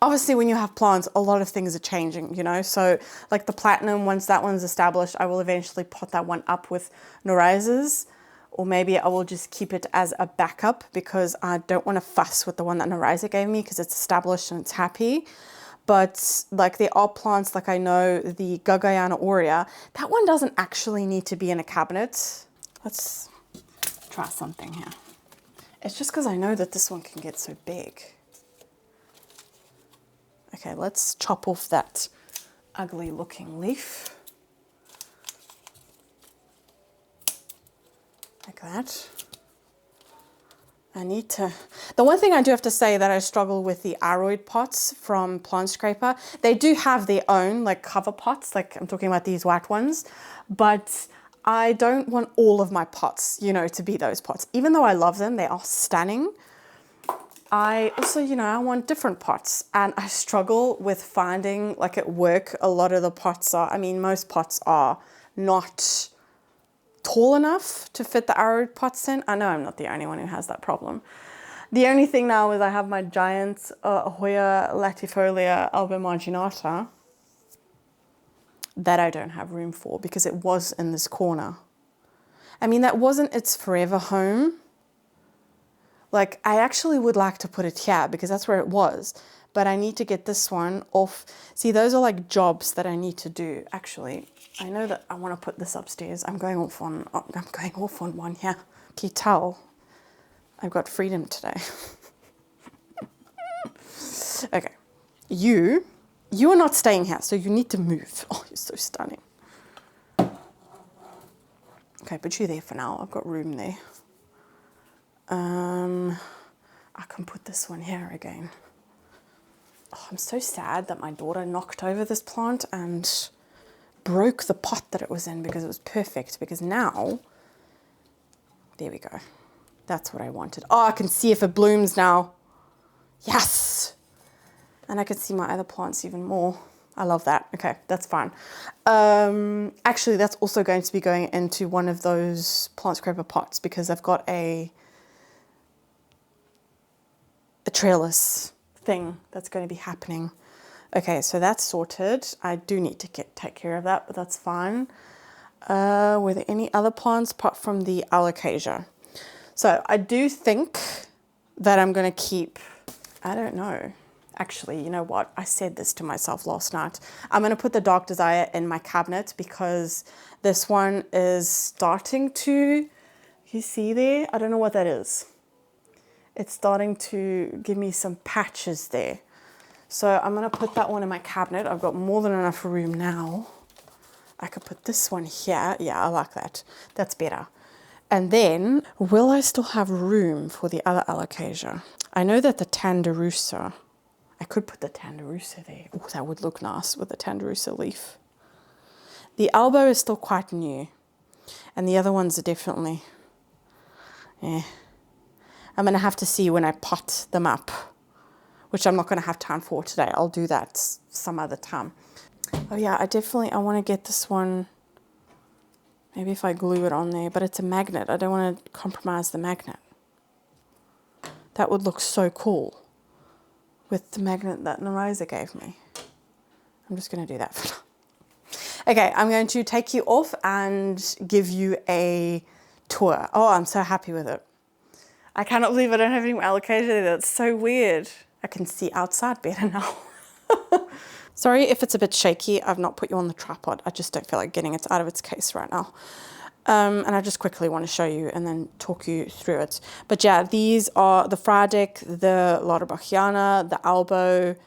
obviously when you have plants, a lot of things are changing, you know? So like the platinum, once that one's established, I will eventually pot that one up with Norizas, or maybe I will just keep it as a backup because I don't want to fuss with the one that Noriza gave me because it's established and it's happy. But like there are plants, like I know the Gagayana aurea, that one doesn't actually need to be in a cabinet. Let's try something here. It's just because I know that this one can get so big. Okay, let's chop off that ugly looking leaf. Like that. I need to, the one thing I do have to say that I struggle with the aroid pots from Plant Scraper, they do have their own like cover pots, like I'm talking about these white ones, but I don't want all of my pots, you know, to be those pots. Even though I love them, they are stunning. I also, you know, I want different pots, and I struggle with finding, like at work, a lot of the pots are, I mean, most pots are not tall enough to fit the aroid pots in. I know I'm not the only one who has that problem. The only thing now is I have my giant Hoya latifolia albumarginata that I don't have room for because it was in this corner. I mean, that wasn't its forever home. Like, I actually would like to put it here because that's where it was, but I need to get this one off. See, those are like jobs that I need to do. Actually, I know that I want to put this upstairs. I'm going off on one here. Can you tell? I've got freedom today. Okay, you are not staying here, so you need to move. Oh, you're so stunning. Okay, put you there for now. I've got room there. I can put this one here again. Oh, I'm so sad that my daughter knocked over this plant and broke the pot that it was in because it was perfect. Because now, there we go. That's what I wanted. Oh, I can see if it blooms now. Yes! And I can see my other plants even more. I love that. Okay, that's fine. Actually, that's also going to be going into one of those Plant Scraper pots because I've got a trellis thing that's going to be happening. Okay, so that's sorted. I do need to take care of that, but that's fine. Were there any other plants apart from the Alocasia? So I do think that I'm going to keep, I don't know. Actually, you know what? I said this to myself last night. I'm going to put the Dark Desire in my cabinet because this one is starting to, you see there? I don't know what that is. It's starting to give me some patches there. So I'm going to put that one in my cabinet. I've got more than enough room now. I could put this one here. Yeah, I like that. That's better. And then, will I still have room for the other Alocasia? I know that the Tanderusa, I could put the Tanderusa there. Oh, that would look nice with the Tanderusa leaf. The elbow is still quite new. And the other ones are definitely, yeah. I'm going to have to see when I pot them up, which I'm not going to have time for today. I'll do that some other time. Oh yeah, I want to get this one, maybe if I glue it on there, but it's a magnet. I don't want to compromise the magnet. That would look so cool with the magnet that Noriza gave me. I'm just going to do that for now. Okay, I'm going to take you off and give you a tour. Oh, I'm so happy with it. I cannot believe I don't have any more Alocasia there. That's so weird. I can see outside better now. Sorry if it's a bit shaky. I've not put you on the tripod. I just don't feel like getting it out of its case right now. And I just quickly want to show you and then talk you through it. But yeah, these are the Fradic, the Lauterbachiana, the Albo.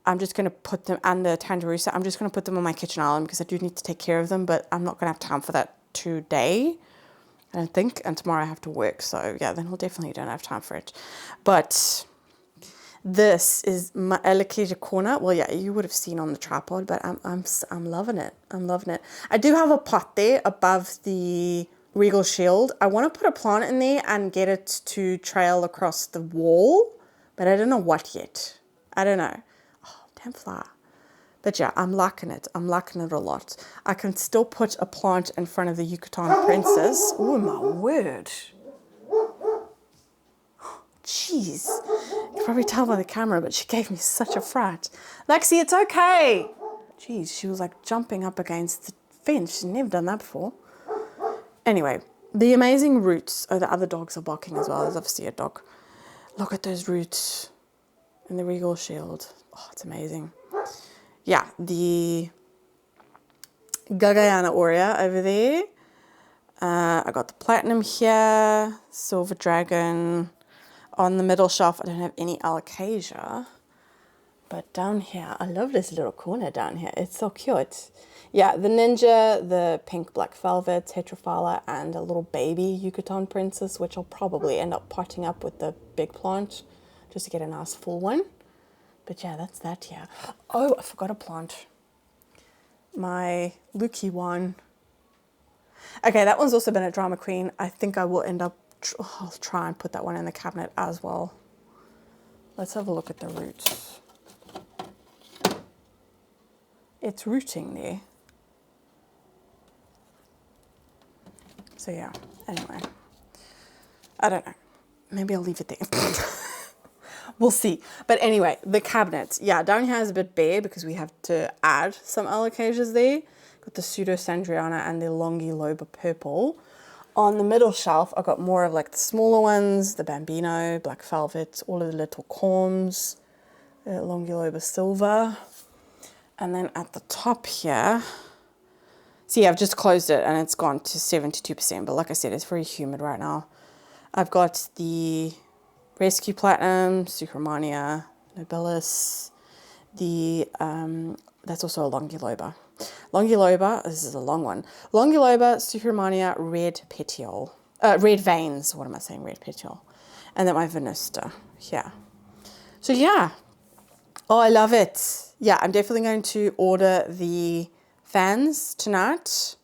I'm just going to put them, and the Tanderusa. I'm just going to put them on my kitchen island because I do need to take care of them, but I'm not going to have time for that today, I don't think, and tomorrow I have to work, so yeah, then we'll definitely don't have time for it. But this is my Alocasia corner. Well, yeah, you would have seen on the tripod, but I'm loving it. I'm loving it. I do have a pot there above the Regal Shield. I want to put a plant in there and get it to trail across the wall but I don't know what yet. I don't know. Oh, damn flower. But yeah, I'm liking it. I'm liking it a lot. I can still put a plant in front of the Yucatan princess. Oh my word. Jeez. You can probably tell by the camera, but she gave me such a fright. Lexi, it's okay. Jeez, she was like jumping up against the fence. She's never done that before. Anyway, the amazing roots. Oh, the other dogs are barking as well. There's obviously a dog. Look at those roots in the regal shield. Oh, it's amazing. Yeah, the Gagayana Aurea over there. I got the platinum here, silver dragon. On the middle shelf, I don't have any alocasia. But down here, I love this little corner down here. It's so cute. Yeah, the ninja, the pink black velvet, tetraphylla, and a little baby Yucatan princess, which I'll probably end up potting up with the big plant just to get a nice full one. But yeah, that's that here. Oh, I forgot a plant. My Lukey one. Okay, that one's also been a drama queen. I think I will end up, I'll try and put that one in the cabinet as well. Let's have a look at the roots. It's rooting there. So yeah, anyway. I don't know. Maybe I'll leave it there. We'll see. But anyway, the cabinet. Yeah, down here is a bit bare because we have to add some alocasias there. Got the Pseudo-Sandriana and the Longiloba purple. On the middle shelf, I got more of like the smaller ones, the Bambino, Black Velvet, all of the little corms, the Longiloba silver. And then at the top here, see, I've just closed it and it's gone to 72%. But like I said, it's very humid right now. I've got the Rescue Platinum, Sucromania, Nobilis, the, that's also a Longiloba. Longiloba, this is a long one. Longiloba, Sucromania, Red Petiole. Red Veins, what am I saying? Red Petiole. And then my Venusta, yeah. So yeah. Oh, I love it. Yeah, I'm definitely going to order the fans tonight,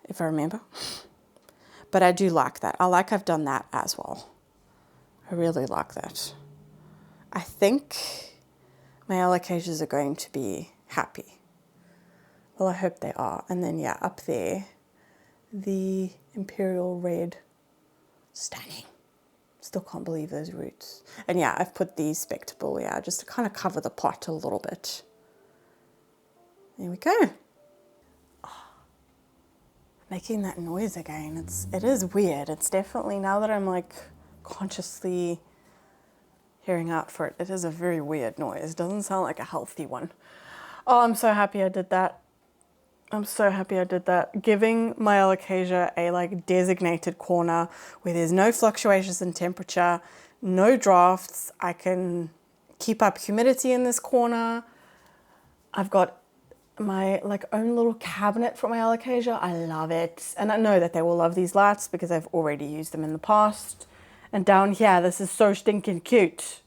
if I remember. But I do like that. I've done that as well. I really like that. I think my alocasias are going to be happy. Well, I hope they are. And then, yeah, up there, the Imperial Red. Stunning. Still can't believe those roots. And yeah, I've put the Spectable, yeah, just to kind of cover the pot a little bit. There we go. Oh, making that noise again. It is weird. It's definitely, now that I'm like consciously hearing out for it, it is a very weird noise. It doesn't sound like a healthy one. Oh, I'm so happy I did that. I'm so happy I did that. Giving my alocasia a like designated corner where there's no fluctuations in temperature, no drafts. I can keep up humidity in this corner. I've got my like own little cabinet for my alocasia. I love it. And I know that they will love these lights because I've already used them in the past. And down here, this is so stinking cute.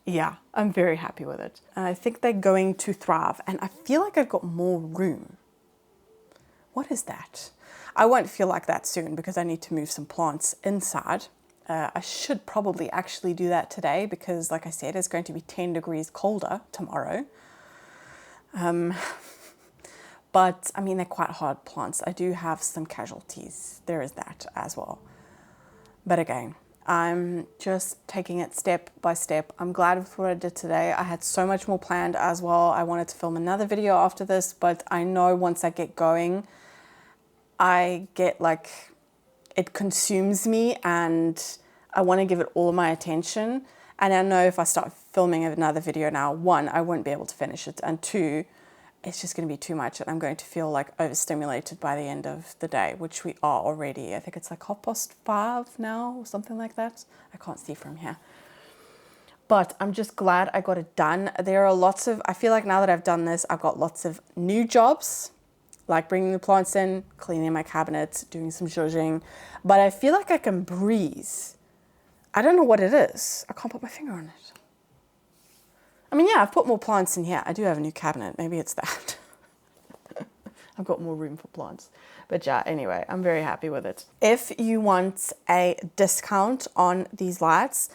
Yeah, I'm very happy with it. And I think they're going to thrive. And I feel like I've got more room. What is that? I won't feel like that soon because I need to move some plants inside. I should probably actually do that today because, like I said, it's going to be 10 degrees colder tomorrow. But, I mean, they're quite hard plants. I do have some casualties. There is that as well. But again, I'm just taking it step by step. I'm glad with what I did today. I had so much more planned as well. I wanted to film another video after this, but I know once I get going, I get like, it consumes me and I want to give it all of my attention. And I know if I start filming another video now, one, I won't be able to finish it. And two, it's just going to be too much and I'm going to feel like overstimulated by the end of the day, which we are already. I think it's like 5:30 now or something like that. I can't see from here. But I'm just glad I got it done. There are lots of, I feel like now that I've done this, I've got lots of new jobs, like bringing the plants in, cleaning my cabinets, doing some zhuzhing. But I feel like I can breathe. I don't know what it is. I can't put my finger on it. I mean, yeah, I've put more plants in here. I do have a new cabinet. Maybe it's that. I've got more room for plants. But yeah, anyway, I'm very happy with it. If you want a discount on these lights,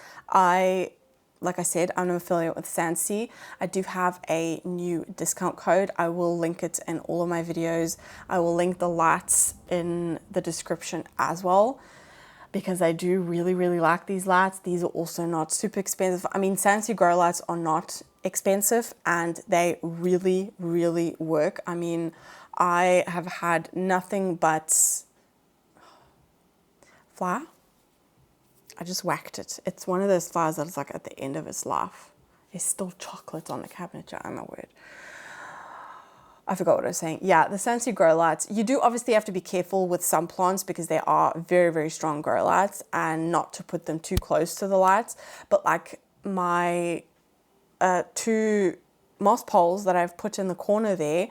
like I said, I'm an affiliate with Sansi. I do have a new discount code. I will link it in all of my videos. I will link the lights in the description as well, because I do really, really like these lights. These are also not super expensive. I mean, Sansi grow lights are not expensive and they really, really work. I mean, I have had nothing but flour. I just whacked it. It's one of those flowers that is like at the end of its life. There's still chocolate on the cabinet, oh my word. I forgot what I was saying. Yeah, the Sansi grow lights. You do obviously have to be careful with some plants because they are very, very strong grow lights, and not to put them too close to the lights. But like my 2 moss poles that I've put in the corner there,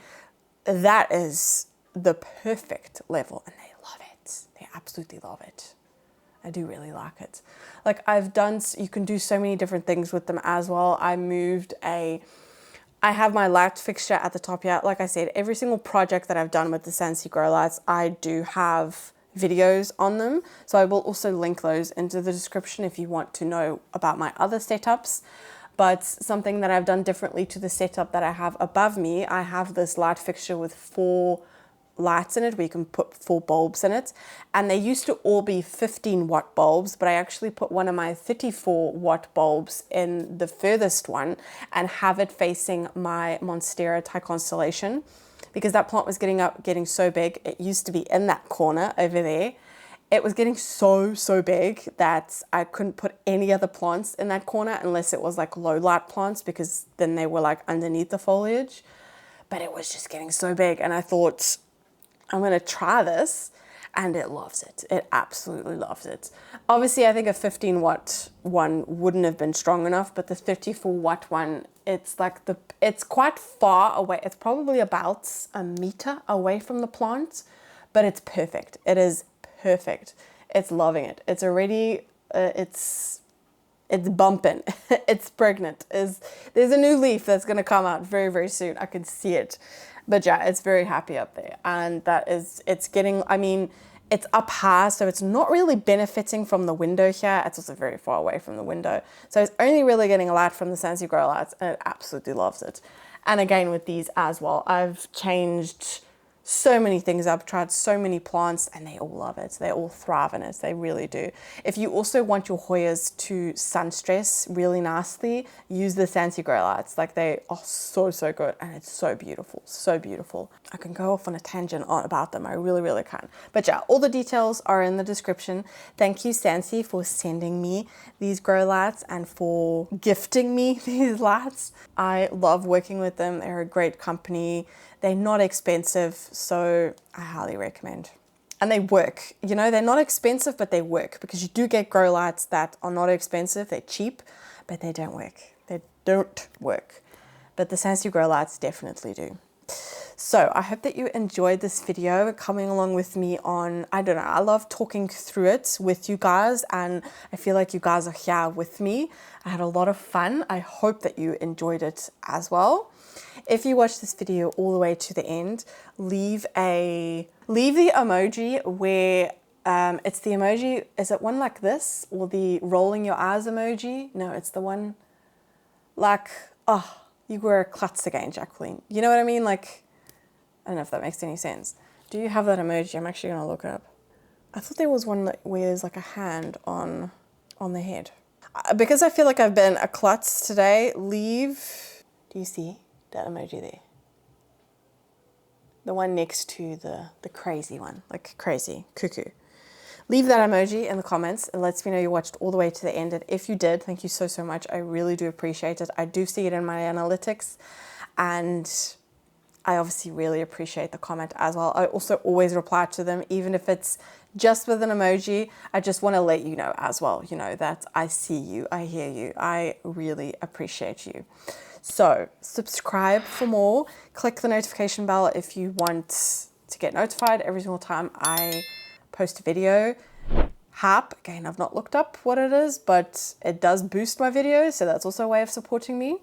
that is the perfect level and they love it. They absolutely love it. I do really like it. Like you can do so many different things with them as well. I have my light fixture at the top here. Like I said, every single project that I've done with the Sansi grow lights, I do have videos on them. So I will also link those into the description if you want to know about my other setups. But something that I've done differently to the setup that I have above me, I have this light fixture with 4 lights in it where you can put 4 bulbs in it, and they used to all be 15-watt bulbs, but I actually put one of my 34-watt bulbs in the furthest one and have it facing my Monstera Thai constellation, because that plant was getting so big. It used to be in that corner over there. It was getting so big that I couldn't put any other plants in that corner unless it was like low light plants, because then they were like underneath the foliage. But it was just getting so big, and I thought, I'm going to try this, and it loves it. It absolutely loves it. Obviously, I think a 15-watt one wouldn't have been strong enough, but the 34-watt one, it's quite far away. It's probably about a meter away from the plant, but it's perfect. It is perfect. It's loving it. It's already, it's bumping. It's pregnant. There's a new leaf that's going to come out very, very soon. I can see it. But yeah, it's very happy up there. And it's getting, I mean, it's up high, so it's not really benefiting from the window here. It's also very far away from the window. So it's only really getting a light from the Sansi grow lights, and it absolutely loves it. And again, with these as well, I've changed so many things. I've tried so many plants and they all love it. They all thrive in it. They really do. If you also want your Hoyas to sun stress really nicely, use the Sansi grow lights. Like, they are so good, and it's so beautiful. So beautiful. I can go off on a tangent about them. I really, really can. But yeah, all the details are in the description. Thank you, Sansi, for sending me these grow lights and for gifting me these lights. I love working with them. They're a great company. They're not expensive, so I highly recommend. And they work. You know, they're not expensive, but they work, because you do get grow lights that are not expensive. They're cheap, but they don't work. They don't work. But the Sansi grow lights definitely do. So I hope that you enjoyed this video, coming along with me on, I don't know, I love talking through it with you guys, and I feel like you guys are here with me. I had a lot of fun. I hope that you enjoyed it as well. If you watch this video all the way to the end, leave the emoji where it's the emoji, is it one like this, or the rolling your eyes emoji? No, it's the one like, oh, you were a klutz again, Jacqueline. You know what I mean? Like, I don't know if that makes any sense. Do you have that emoji? I'm actually going to look it up. I thought there was one that wears like a hand on the head. Because I feel like I've been a klutz today, do you see that emoji there? The one next to the crazy one, like crazy, cuckoo. Leave that emoji in the comments. It lets me know you watched all the way to the end. And if you did, thank you so much. I really do appreciate it. I do see it in my analytics, and I obviously really appreciate the comment as well. I also always reply to them, even if it's just with an emoji. I just want to let you know as well, you know, that I see you, I hear you. I really appreciate you. So subscribe for more. Click the notification bell if you want to get notified every single time I post a video. HAP, again, I've not looked up what it is, but it does boost my videos, so that's also a way of supporting me.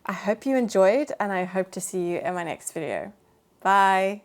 I hope you enjoyed, and I hope to see you in my next video. Bye.